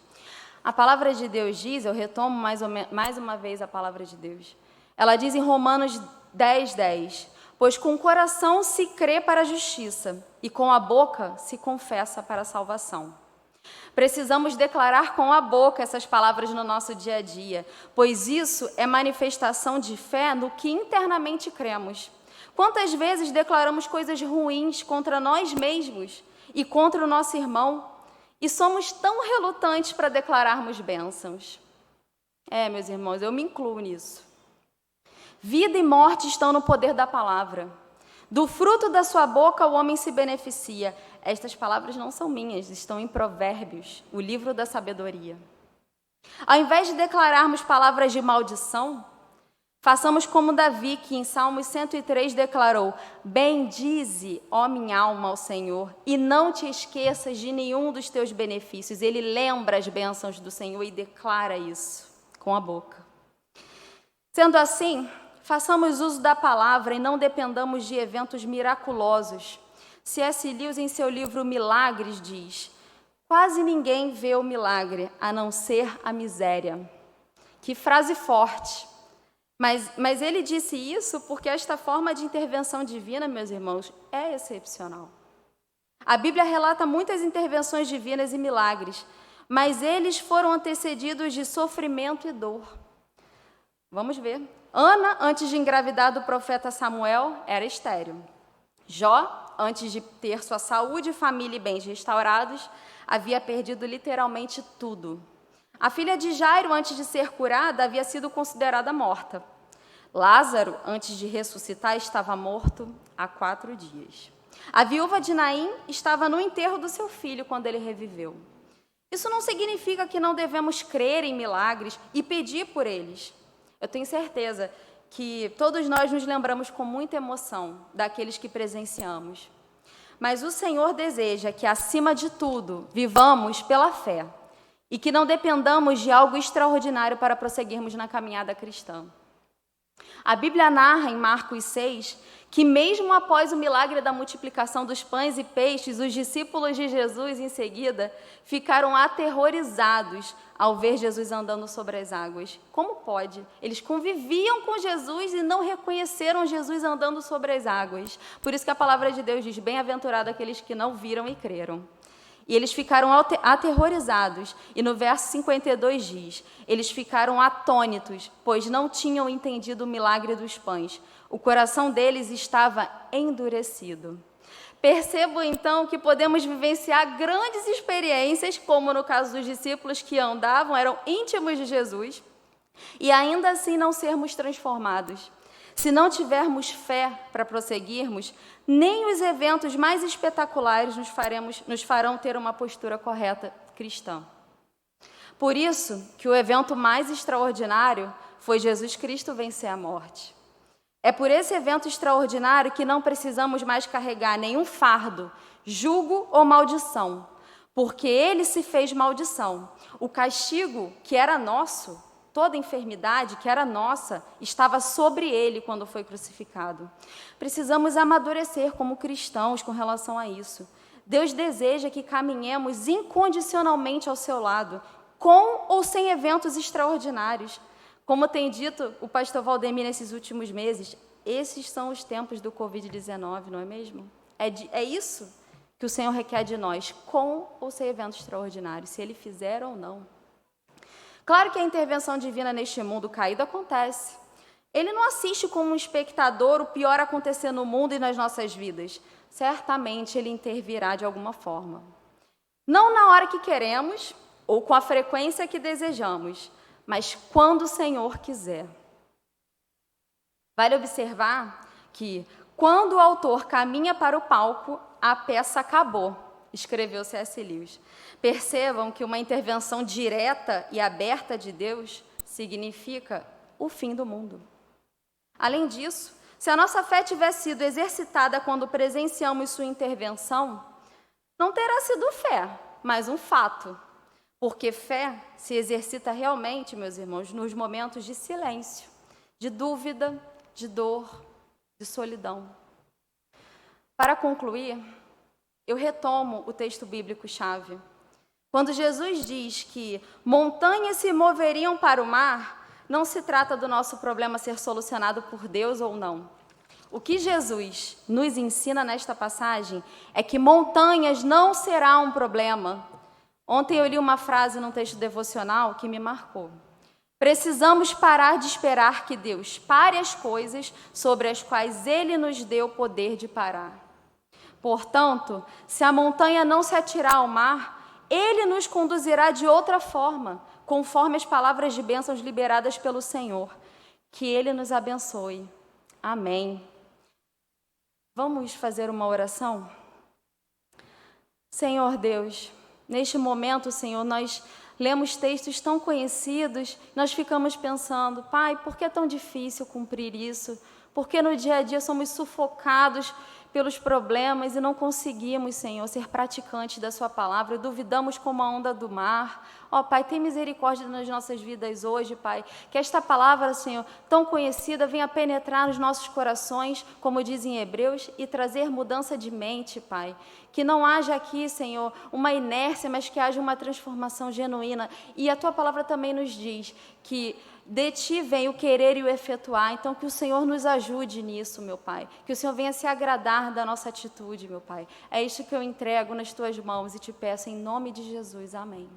A palavra de Deus diz, eu retomo mais uma vez a palavra de Deus, ela diz em Romanos 10:10, pois com o coração se crê para a justiça e com a boca se confessa para a salvação. Precisamos declarar com a boca essas palavras no nosso dia a dia, pois isso é manifestação de fé no que internamente cremos. Quantas vezes declaramos coisas ruins contra nós mesmos e contra o nosso irmão, e somos tão relutantes para declararmos bênçãos? Meus irmãos, eu me incluo nisso. Vida e morte estão no poder da palavra. Do fruto da sua boca o homem se beneficia. Estas palavras não são minhas, estão em Provérbios, o livro da sabedoria. Ao invés de declararmos palavras de maldição, façamos como Davi, que em Salmos 103 declarou: bendize, ó minha alma, ao Senhor, e não te esqueças de nenhum dos teus benefícios. Ele lembra as bênçãos do Senhor e declara isso com a boca. Sendo assim, façamos uso da palavra e não dependamos de eventos miraculosos. C.S. Lewis, em seu livro Milagres, diz: quase ninguém vê o milagre, a não ser a miséria. Que frase forte! Mas ele disse isso porque esta forma de intervenção divina, meus irmãos, é excepcional. A Bíblia relata muitas intervenções divinas e milagres, mas eles foram antecedidos de sofrimento e dor. Vamos ver. Ana, antes de engravidar do profeta Samuel, era estéril. Jó, antes de ter sua saúde, família e bens restaurados, havia perdido literalmente tudo. A filha de Jairo, antes de ser curada, havia sido considerada morta. Lázaro, antes de ressuscitar, estava morto há 4 dias. A viúva de Naim estava no enterro do seu filho quando ele reviveu. Isso não significa que não devemos crer em milagres e pedir por eles. Eu tenho certeza que todos nós nos lembramos com muita emoção daqueles que presenciamos. Mas o Senhor deseja que, acima de tudo, vivamos pela fé e que não dependamos de algo extraordinário para prosseguirmos na caminhada cristã. A Bíblia narra em Marcos 6 que mesmo após o milagre da multiplicação dos pães e peixes, os discípulos de Jesus em seguida ficaram aterrorizados ao ver Jesus andando sobre as águas. Como pode? Eles conviviam com Jesus e não reconheceram Jesus andando sobre as águas. Por isso que a palavra de Deus diz: bem-aventurado aqueles que não viram e creram. E eles ficaram aterrorizados. E no verso 52 diz: eles ficaram atônitos, pois não tinham entendido o milagre dos pães. O coração deles estava endurecido. Percebo, então, que podemos vivenciar grandes experiências, como no caso dos discípulos que eram íntimos de Jesus, e ainda assim não sermos transformados. Se não tivermos fé para prosseguirmos, nem os eventos mais espetaculares nos farão ter uma postura correta cristã. Por isso que o evento mais extraordinário foi Jesus Cristo vencer a morte. É por esse evento extraordinário que não precisamos mais carregar nenhum fardo, jugo ou maldição, porque ele se fez maldição. O castigo que era nosso, toda enfermidade que era nossa, estava sobre ele quando foi crucificado. Precisamos amadurecer como cristãos com relação a isso. Deus deseja que caminhemos incondicionalmente ao seu lado, com ou sem eventos extraordinários. Como tem dito o pastor Valdemir nesses últimos meses, esses são os tempos do Covid-19, não é mesmo? É isso que o Senhor requer de nós, com ou sem eventos extraordinários, se Ele fizer ou não. Claro que a intervenção divina neste mundo caído acontece. Ele não assiste como um espectador o pior acontecer no mundo e nas nossas vidas. Certamente Ele intervirá de alguma forma. Não na hora que queremos ou com a frequência que desejamos, mas quando o Senhor quiser. Vale observar que, quando o autor caminha para o palco, a peça acabou, escreveu C.S. Lewis. Percebam que uma intervenção direta e aberta de Deus significa o fim do mundo. Além disso, se a nossa fé tiver sido exercitada quando presenciamos sua intervenção, não terá sido fé, mas um fato. Porque fé se exercita realmente, meus irmãos, nos momentos de silêncio, de dúvida, de dor, de solidão. Para concluir, eu retomo o texto bíblico-chave. Quando Jesus diz que montanhas se moveriam para o mar, não se trata do nosso problema ser solucionado por Deus ou não. O que Jesus nos ensina nesta passagem é que montanhas não será um problema. Ontem eu li uma frase num texto devocional que me marcou. Precisamos parar de esperar que Deus pare as coisas sobre as quais Ele nos deu o poder de parar. Portanto, se a montanha não se atirar ao mar, Ele nos conduzirá de outra forma, conforme as palavras de bênçãos liberadas pelo Senhor. Que Ele nos abençoe. Amém. Vamos fazer uma oração? Senhor Deus, neste momento, Senhor, nós lemos textos tão conhecidos, nós ficamos pensando, Pai, por que é tão difícil cumprir isso? Por que no dia a dia somos sufocados pelos problemas e não conseguimos, Senhor, ser praticantes da sua palavra, duvidamos como a onda do mar. Ó, Pai, tem misericórdia nas nossas vidas hoje, Pai, que esta palavra, Senhor, tão conhecida, venha penetrar nos nossos corações, como diz em Hebreus, e trazer mudança de mente, Pai. Que não haja aqui, Senhor, uma inércia, mas que haja uma transformação genuína. E a Tua palavra também nos diz que de Ti vem o querer e o efetuar, então que o Senhor nos ajude nisso, meu Pai, que o Senhor venha se agradar da nossa atitude, meu Pai. É isto que eu entrego nas Tuas mãos e te peço em nome de Jesus, amém.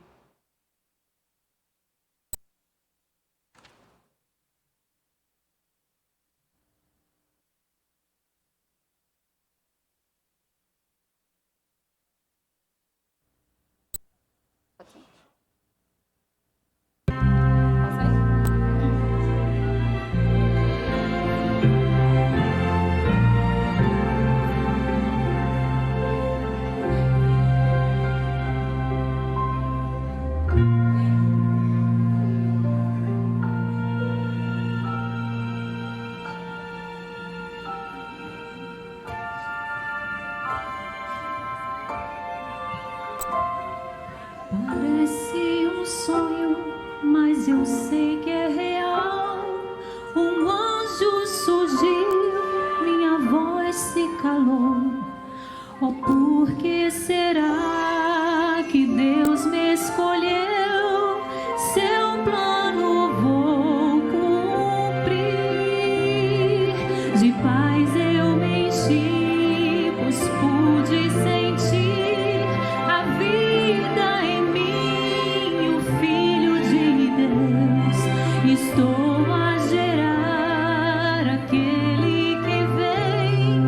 Parece um sonho, mas eu sei que é real. Um anjo surgiu, minha voz se calou. Oh, por que será que Deus me escolheu? Seu plano vou cumprir. De paz eu me enchi, pois pude sentir a vida em mim, o Filho de Deus. Estou a gerar aquele que vem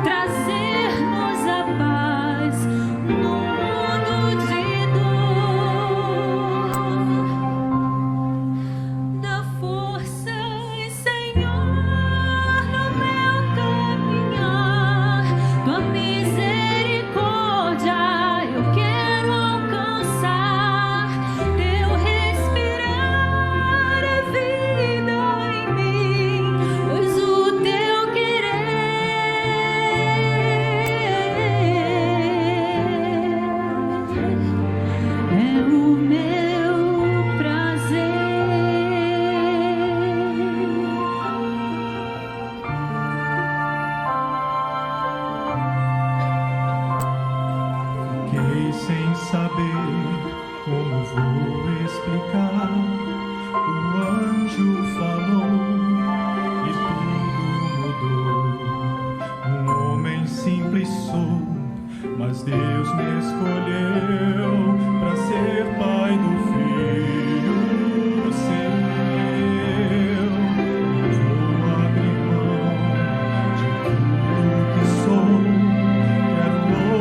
trazer-nos a paz no mundo. saber como vou explicar. O anjo falou e tudo mudou. Um homem simples sou, mas Deus me escolheu para ser pai do filho seu. Vou abrir mão de tudo que sou, quero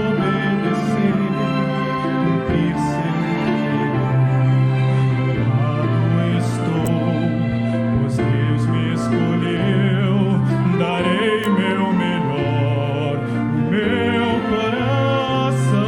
obedecer, cumprir seu querer. Dado estou, pois Deus me escolheu, darei meu melhor, o meu coração.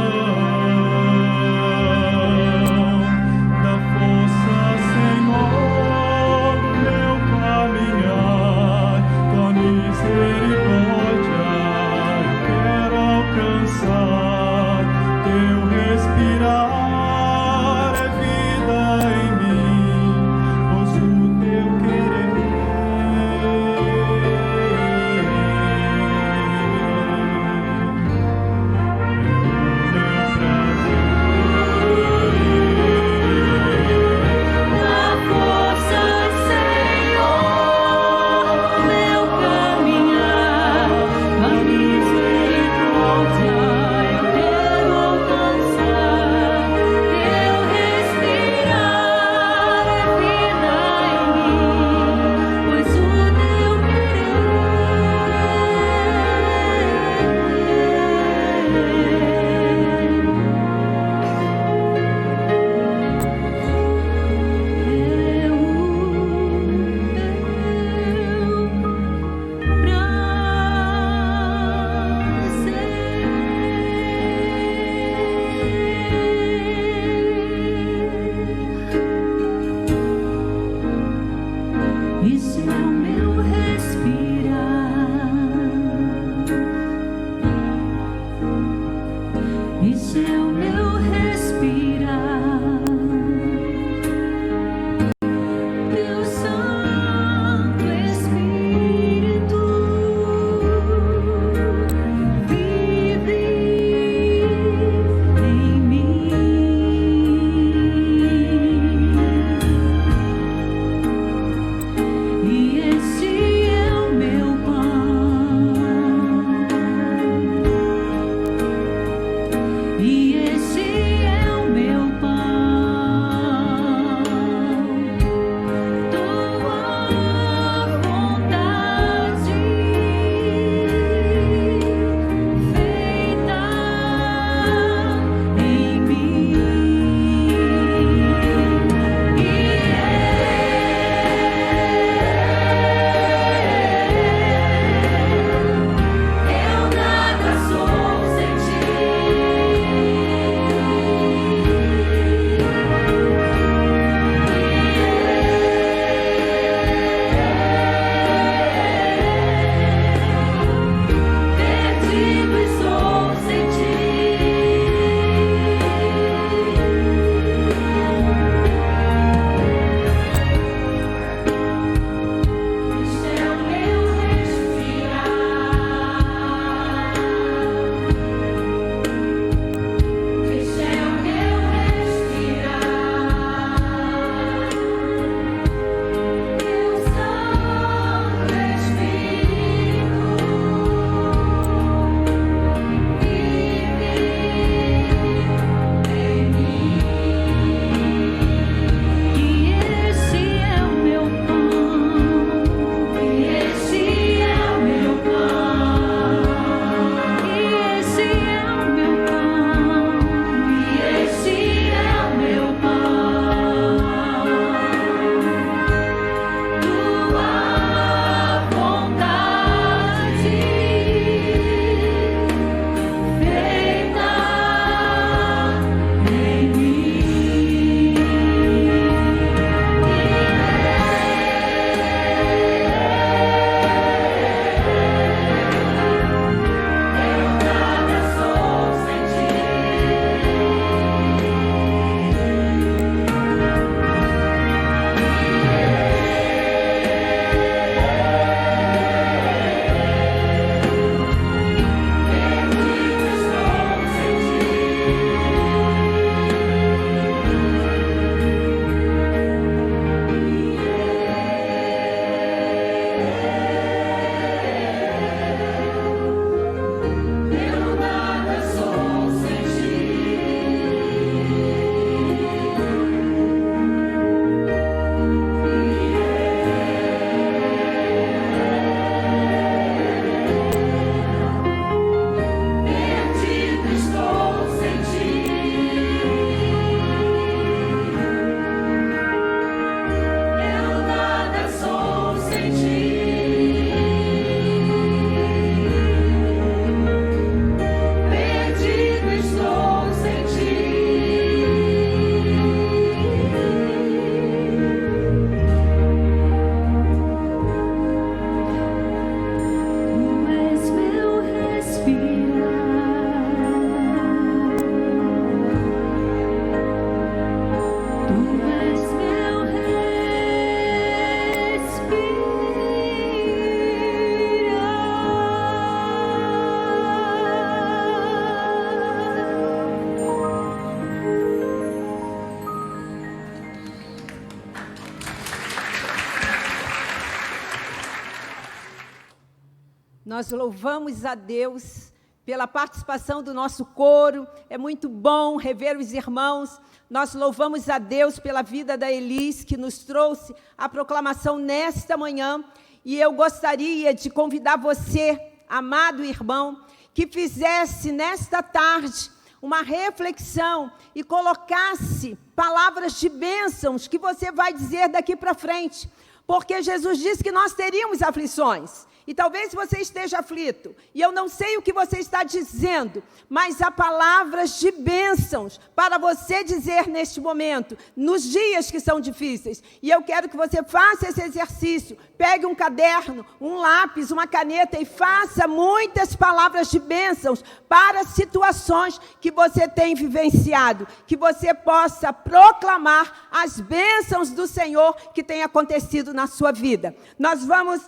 Nós louvamos a Deus pela participação do nosso coro. É muito bom rever os irmãos. Nós louvamos a Deus pela vida da Elis, que nos trouxe a proclamação nesta manhã. E eu gostaria de convidar você, amado irmão, que fizesse nesta tarde uma reflexão e colocasse palavras de bênçãos que você vai dizer daqui para frente. Porque Jesus disse que nós teríamos aflições. E talvez você esteja aflito, e eu não sei o que você está dizendo, mas há palavras de bênçãos para você dizer neste momento, nos dias que são difíceis. E eu quero que você faça esse exercício, pegue um caderno, um lápis, uma caneta e faça muitas palavras de bênçãos para situações que você tem vivenciado, que você possa proclamar as bênçãos do Senhor que tem acontecido na sua vida. Nós vamos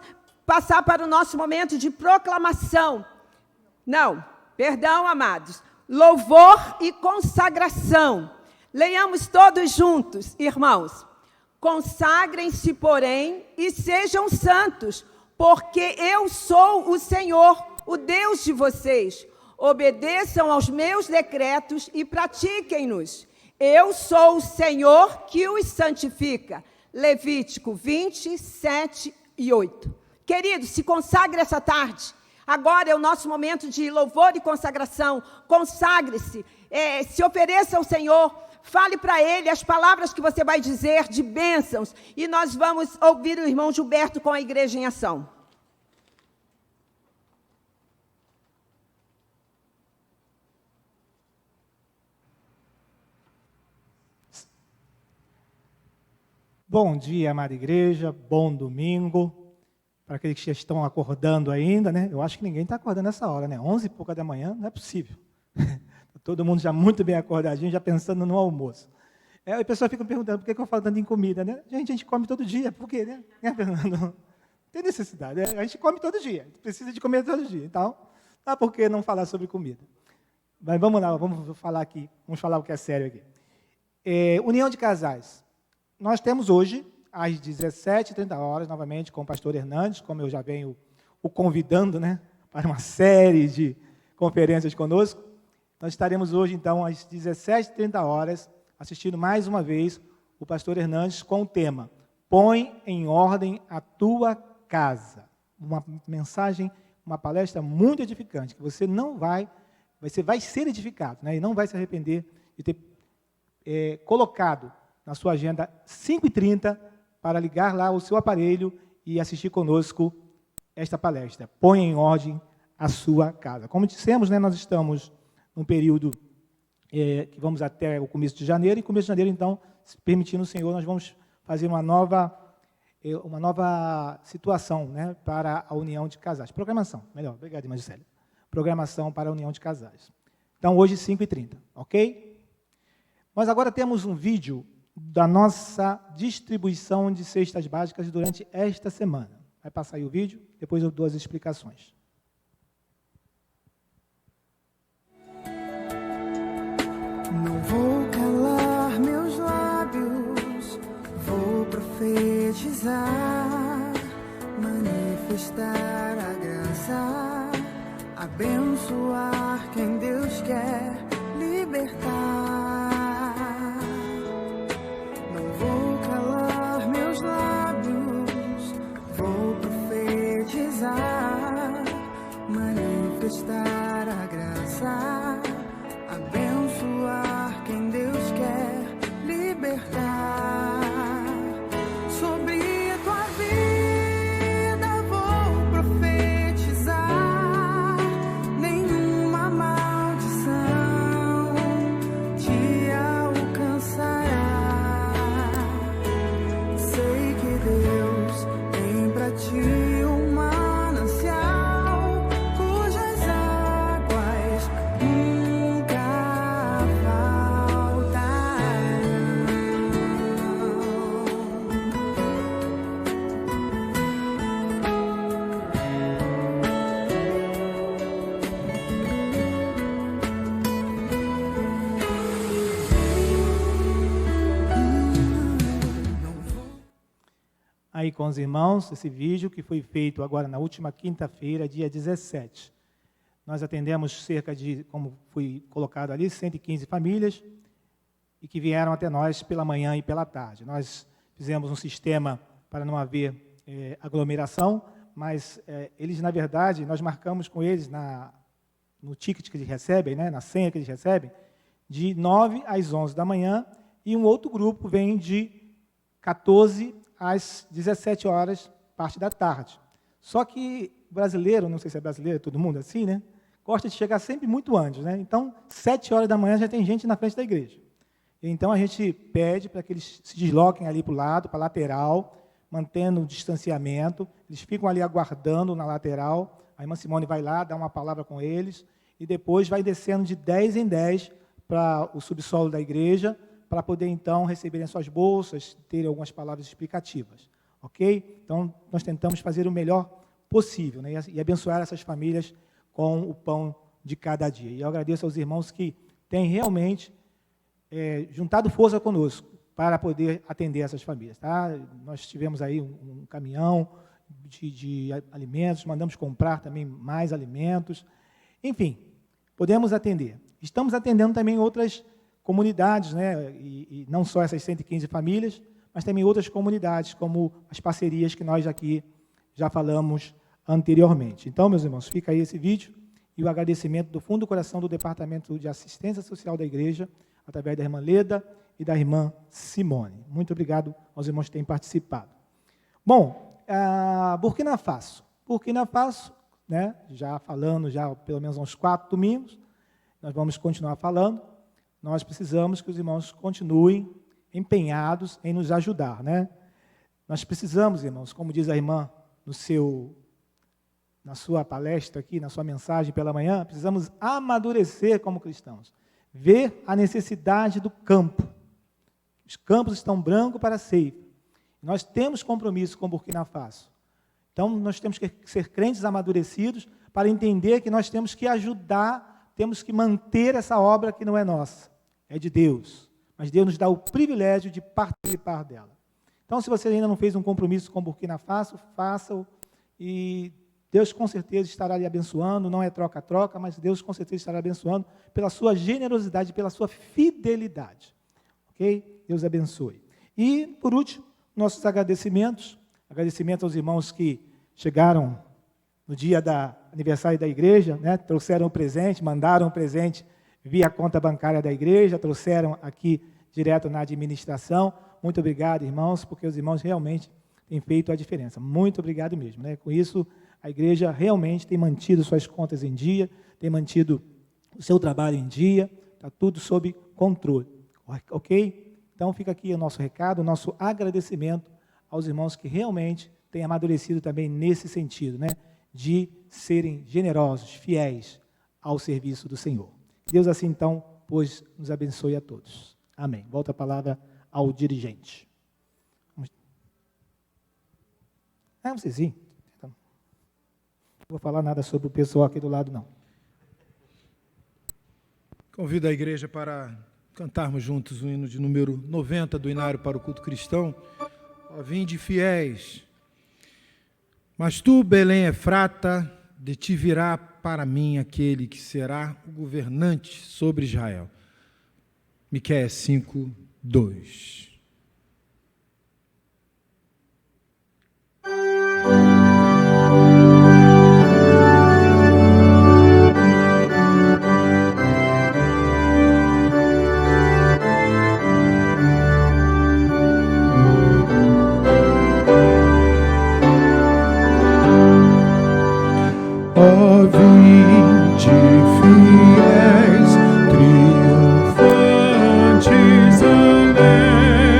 passar para o nosso momento de proclamação. Não, perdão, amados. Louvor e consagração. Leiamos todos juntos, irmãos. Consagrem-se, porém, e sejam santos, porque eu sou o Senhor, o Deus de vocês. Obedeçam aos meus decretos e pratiquem-nos. Eu sou o Senhor que os santifica. Levítico 20, 7 e 8. Queridos, se consagre essa tarde. Agora é o nosso momento de louvor e consagração. Consagre-se, se ofereça ao Senhor, fale para Ele as palavras que você vai dizer de bênçãos. E nós vamos ouvir o irmão Gilberto com a Igreja em Ação. Bom dia, amada igreja, bom domingo. Para aqueles que já estão acordando ainda, né? Eu acho que ninguém está acordando nessa hora, né? 11 e pouca da manhã, não é possível. Todo mundo já muito bem acordadinho, já pensando no almoço. Aí a pessoa fica perguntando, por que eu falo tanto em comida, né? A gente come todo dia, por quê, né? Não tem necessidade, né? A gente come todo dia, a gente precisa de comer todo dia. Então, não há por que não falar sobre comida. Mas vamos lá, vamos falar aqui, vamos falar o que é sério aqui. União de casais. Nós temos hoje, às 17h30, novamente, com o pastor Hernandes, como eu já venho o convidando, né, para uma série de conferências conosco. Nós estaremos hoje, então, às 17h30, assistindo mais uma vez o pastor Hernandes com o tema Põe em ordem a tua casa. Uma mensagem, uma palestra muito edificante, que você vai ser edificado, né, e não vai se arrepender de ter colocado na sua agenda 5h30 para ligar lá o seu aparelho e assistir conosco esta palestra. Põe em ordem a sua casa. Como dissemos, né, nós estamos num período que vamos até o começo de janeiro, e começo de janeiro, então, se permitindo o Senhor, nós vamos fazer uma nova situação, né, para a união de casais. Programação, melhor, obrigado, irmã Gisele. Programação para a união de casais. Então, hoje, 5h30, ok? Nós agora temos um vídeo da nossa distribuição de cestas básicas durante esta semana. Vai passar aí o vídeo, depois eu dou as explicações. Não vou calar meus lábios, vou profetizar, manifestar a graça, abençoar quem Deus quer libertar. Manifestar a graça, abençoar quem Deus quer libertar. Sobre a tua vida vou profetizar, nenhuma maldição te alcançará. Sei que Deus tem pra ti uma aí com os irmãos esse vídeo que foi feito agora na última quinta-feira, dia 17. Nós atendemos cerca de, como foi colocado ali, 115 famílias e que vieram até nós pela manhã e pela tarde. Nós fizemos um sistema para não haver aglomeração, mas eles, na verdade, nós marcamos com eles no ticket que eles recebem, né, na senha que eles recebem, de 9 às 11 da manhã, e um outro grupo vem de 14 às 17 horas, parte da tarde. Só que brasileiro, não sei se é brasileiro, todo mundo assim, né, gosta de chegar sempre muito antes, né? Então, 7 horas da manhã já tem gente na frente da igreja. Então, a gente pede para que eles se desloquem ali para o lado, para a lateral, mantendo o distanciamento. Eles ficam ali aguardando na lateral. A irmã Simone vai lá, dá uma palavra com eles, e depois vai descendo de 10 em 10 para o subsolo da igreja, para poder, então, receberem suas bolsas, terem algumas palavras explicativas. Ok? Então, nós tentamos fazer o melhor possível, né, e abençoar essas famílias com o pão de cada dia. E eu agradeço aos irmãos que têm realmente juntado força conosco para poder atender essas famílias. Tá? Nós tivemos aí um caminhão de alimentos, mandamos comprar também mais alimentos. Enfim, podemos atender. Estamos atendendo também outras comunidades, né? E não só essas 115 famílias, mas também outras comunidades, como as parcerias que nós aqui já falamos anteriormente. Então, meus irmãos, fica aí esse vídeo e o agradecimento do fundo do coração do Departamento de Assistência Social da Igreja, através da irmã Leda e da irmã Simone. Muito obrigado aos irmãos que têm participado. Bom, Burkina Faso. Burkina Faso, né, já falando pelo menos uns 4 domingos, nós vamos continuar falando. Nós precisamos que os irmãos continuem empenhados em nos ajudar, né? Nós precisamos, irmãos, como diz a irmã na sua palestra aqui, na sua mensagem pela manhã, precisamos amadurecer como cristãos, ver a necessidade do campo. Os campos estão brancos para a ceifa. Nós temos compromisso com Burkina Faso. Então, nós temos que ser crentes amadurecidos para entender que nós temos que ajudar, temos que manter essa obra que não é nossa, é de Deus. Mas Deus nos dá o privilégio de participar dela. Então, se você ainda não fez um compromisso com Burkina Faso, faça-o e Deus com certeza estará lhe abençoando. Não é troca-troca, mas Deus com certeza estará abençoando pela sua generosidade, pela sua fidelidade. Ok? Deus abençoe. E, por último, nossos agradecimentos. Agradecimento aos irmãos que chegaram no dia do aniversário da igreja, né? Trouxeram o presente, mandaram o presente via conta bancária da igreja, trouxeram aqui direto na administração. Muito obrigado, irmãos, porque os irmãos realmente têm feito a diferença. Muito obrigado mesmo, né? Com isso, a igreja realmente tem mantido suas contas em dia, tem mantido o seu trabalho em dia, está tudo sob controle. Ok? Então, fica aqui o nosso recado, o nosso agradecimento aos irmãos que realmente têm amadurecido também nesse sentido, né? De serem generosos, fiéis ao serviço do Senhor. Deus assim, então, pois, nos abençoe a todos. Amém. Volta a palavra ao dirigente. Vocês sim. Não vou falar nada sobre o pessoal aqui do lado, não. Convido a igreja para cantarmos juntos o hino de número 90 do Inário para o Culto Cristão. Ó, vinde fiéis, mas tu, Belém Efrata, de ti virá para mim aquele que será o governante sobre Israel. Miqueias 5, 2. Ó, vinde fiéis, triunfantes, alegres.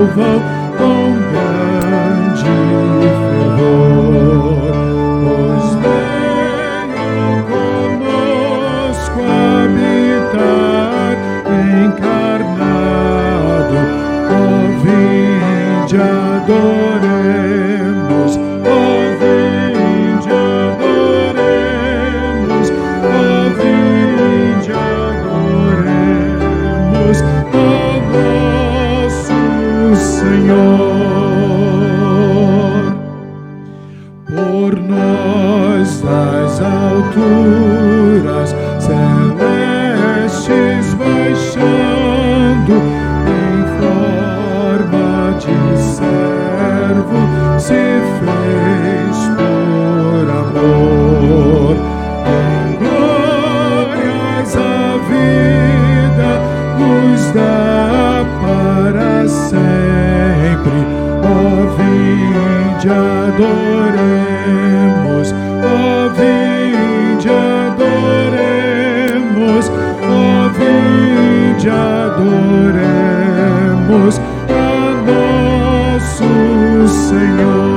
louvam com grande fervor. Pois venham conosco habitar encarnado, ó vinde adoremos, ó vinde adoremos, ó vinde adoremos, ó nosso Senhor. Por nós das alturas celestes baixando, em forma de servo se fez por amor. Em glórias a vida nos dá para sempre. Ó vinde adoremos, ó vinde adoremos, ó vinde adoremos a nosso Senhor.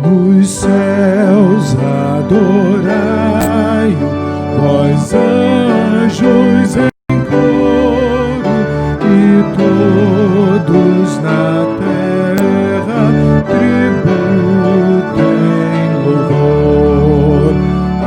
Nos céus adorai-o, vós anjos em coro, e todos na terra tributem louvor. A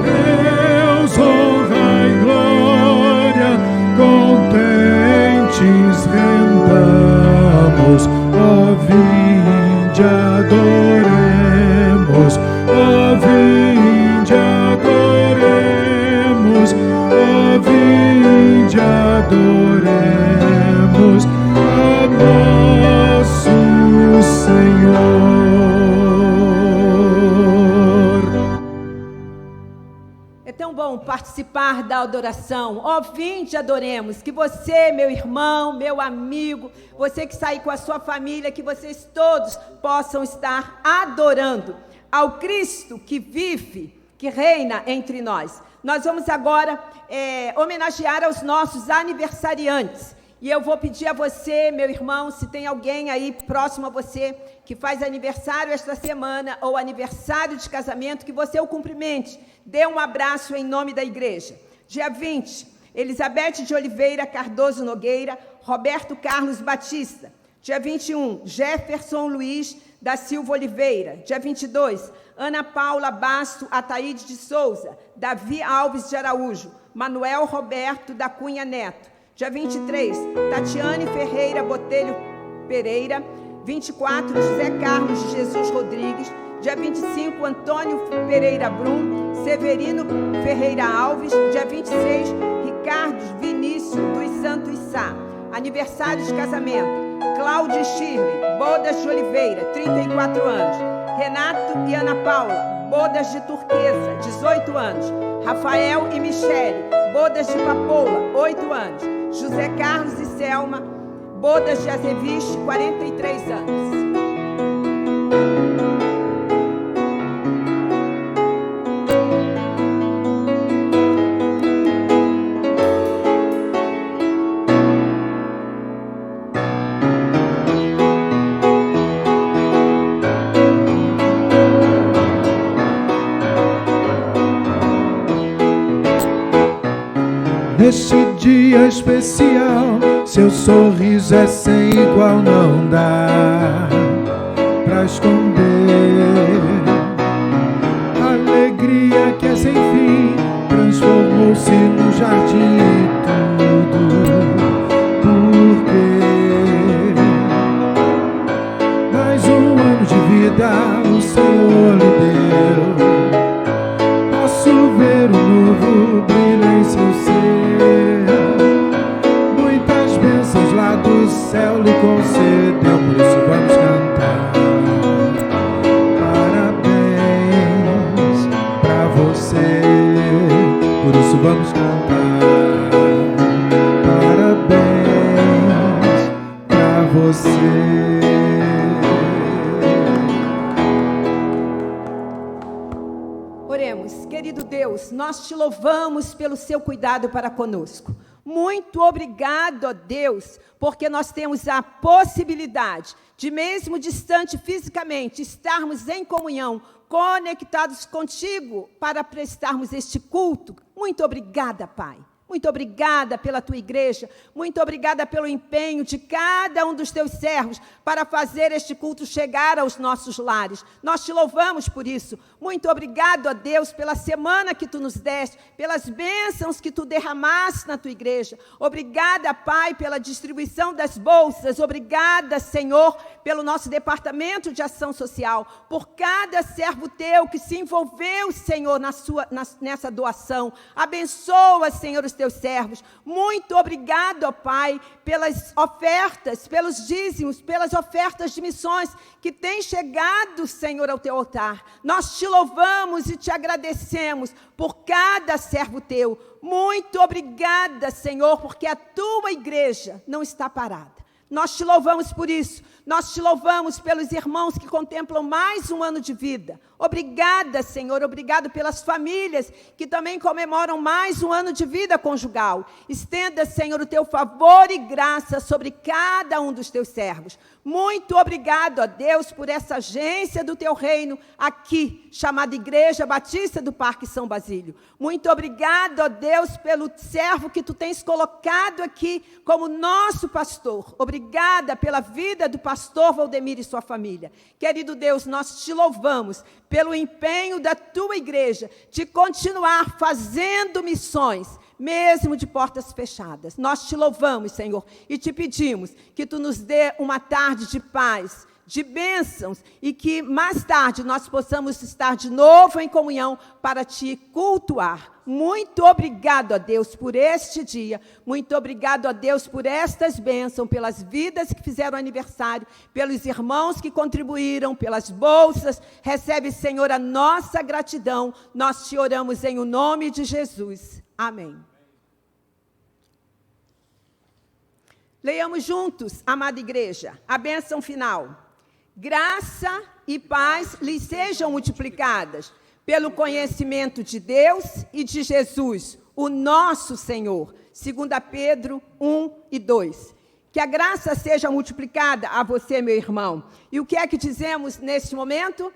Deus honra e glória, contentes rendamos, ó vinde adoremos, ó vinde adoremos, ó vinde adoremos a nosso Senhor. É tão bom participar da adoração. Ó, vinde adoremos. Que você, meu irmão, meu amigo, você que está aí com a sua família, que vocês todos possam estar adorando ao Cristo que vive, que reina entre nós. Nós vamos agora homenagear aos nossos aniversariantes. E eu vou pedir a você, meu irmão, se tem alguém aí próximo a você que faz aniversário esta semana ou aniversário de casamento, que você o cumprimente, dê um abraço em nome da igreja. Dia 20, Elizabeth de Oliveira Cardoso Nogueira, Roberto Carlos Batista. Dia 21, Jefferson Luiz da Silva Oliveira. Dia 22, Ana Paula Basto Ataíde de Souza, Davi Alves de Araújo, Manuel Roberto da Cunha Neto. Dia 23, Tatiane Ferreira Botelho Pereira. 24, José Carlos de Jesus Rodrigues. Dia 25, Antônio Pereira Brum, Severino Ferreira Alves. Dia 26, Ricardo Vinícius dos Santos Sá. Aniversário de casamento, Cláudia Shirley, Bodas de Oliveira, 34 anos. Renato e Ana Paula, Bodas de Turquesa, 18 anos. Rafael e Michele, Bodas de Papoula, 8 anos. José Carlos e Selma, Bodas de Azeviche, 43 anos. Neste dia especial, seu sorriso é sem igual, não dá pra esconder. A alegria que é sem fim transformou-se no jardim e tudo. Por quê? Mais um ano de vida o Senhor lhe deu. Posso ver o novo brilho em seu ser. Lá do céu lhe concedeu, por isso vamos cantar. Parabéns pra você, por isso vamos cantar. Deus, nós te louvamos pelo seu cuidado para conosco. Muito obrigado, ó Deus, porque nós temos a possibilidade de, mesmo distante fisicamente, estarmos em comunhão, conectados contigo para prestarmos este culto. Muito obrigada, Pai. Muito obrigada pela tua igreja, muito obrigada pelo empenho de cada um dos teus servos para fazer este culto chegar aos nossos lares. Nós te louvamos por isso. Muito obrigado, ó Deus, pela semana que tu nos deste, pelas bênçãos que tu derramaste na tua igreja. Obrigada, Pai, pela distribuição das bolsas. Obrigada, Senhor, pelo nosso departamento de ação social, por cada servo teu que se envolveu, Senhor, nessa doação. Abençoa, Senhor, os teus servos. Muito obrigado, ó Pai, pelas ofertas, pelos dízimos, pelas ofertas de missões que têm chegado, Senhor, ao teu altar. Nós te louvamos e te agradecemos por cada servo teu. Muito obrigada, Senhor, porque a tua igreja não está parada. Nós te louvamos por isso. Nós te louvamos pelos irmãos que contemplam mais um ano de vida. Obrigada, Senhor. Obrigado pelas famílias que também comemoram mais um ano de vida conjugal. Estenda, Senhor, o teu favor e graça sobre cada um dos teus servos. Muito obrigado, ó Deus, por essa agência do teu reino aqui, chamada Igreja Batista do Parque São Basílio. Muito obrigado, ó Deus, pelo servo que tu tens colocado aqui como nosso pastor. Obrigada pela vida do pastor Valdemir e sua família. Querido Deus, nós te louvamos pelo empenho da tua igreja de continuar fazendo missões, mesmo de portas fechadas. Nós te louvamos, Senhor, e te pedimos que tu nos dê uma tarde de paz, de bênçãos, e que mais tarde nós possamos estar de novo em comunhão para te cultuar. Muito obrigado, ó Deus, por este dia. Muito obrigado, ó Deus, por estas bênçãos, pelas vidas que fizeram aniversário, pelos irmãos que contribuíram, pelas bolsas. Recebe, Senhor, a nossa gratidão. Nós te oramos em o nome de Jesus. Amém. Leiamos juntos, amada igreja, a bênção final. Graça e paz lhes sejam multiplicadas pelo conhecimento de Deus e de Jesus, o nosso Senhor. 2 Pedro 1 e 2. Que a graça seja multiplicada a você, meu irmão. E o que é que dizemos neste momento?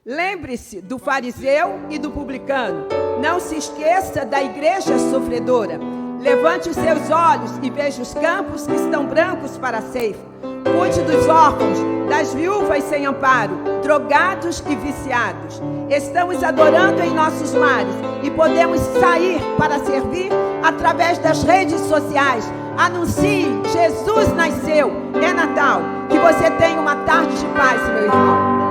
Lembre-se do fariseu e do publicano. Não se esqueça da igreja sofredora. Levante os seus olhos e veja os campos que estão brancos para a ceifa. Cuide dos órfãos, das viúvas sem amparo, drogados e viciados. Estamos adorando em nossos lares e podemos sair para servir através das redes sociais. Anuncie, Jesus nasceu, é Natal. Que você tenha uma tarde de paz, meu irmão.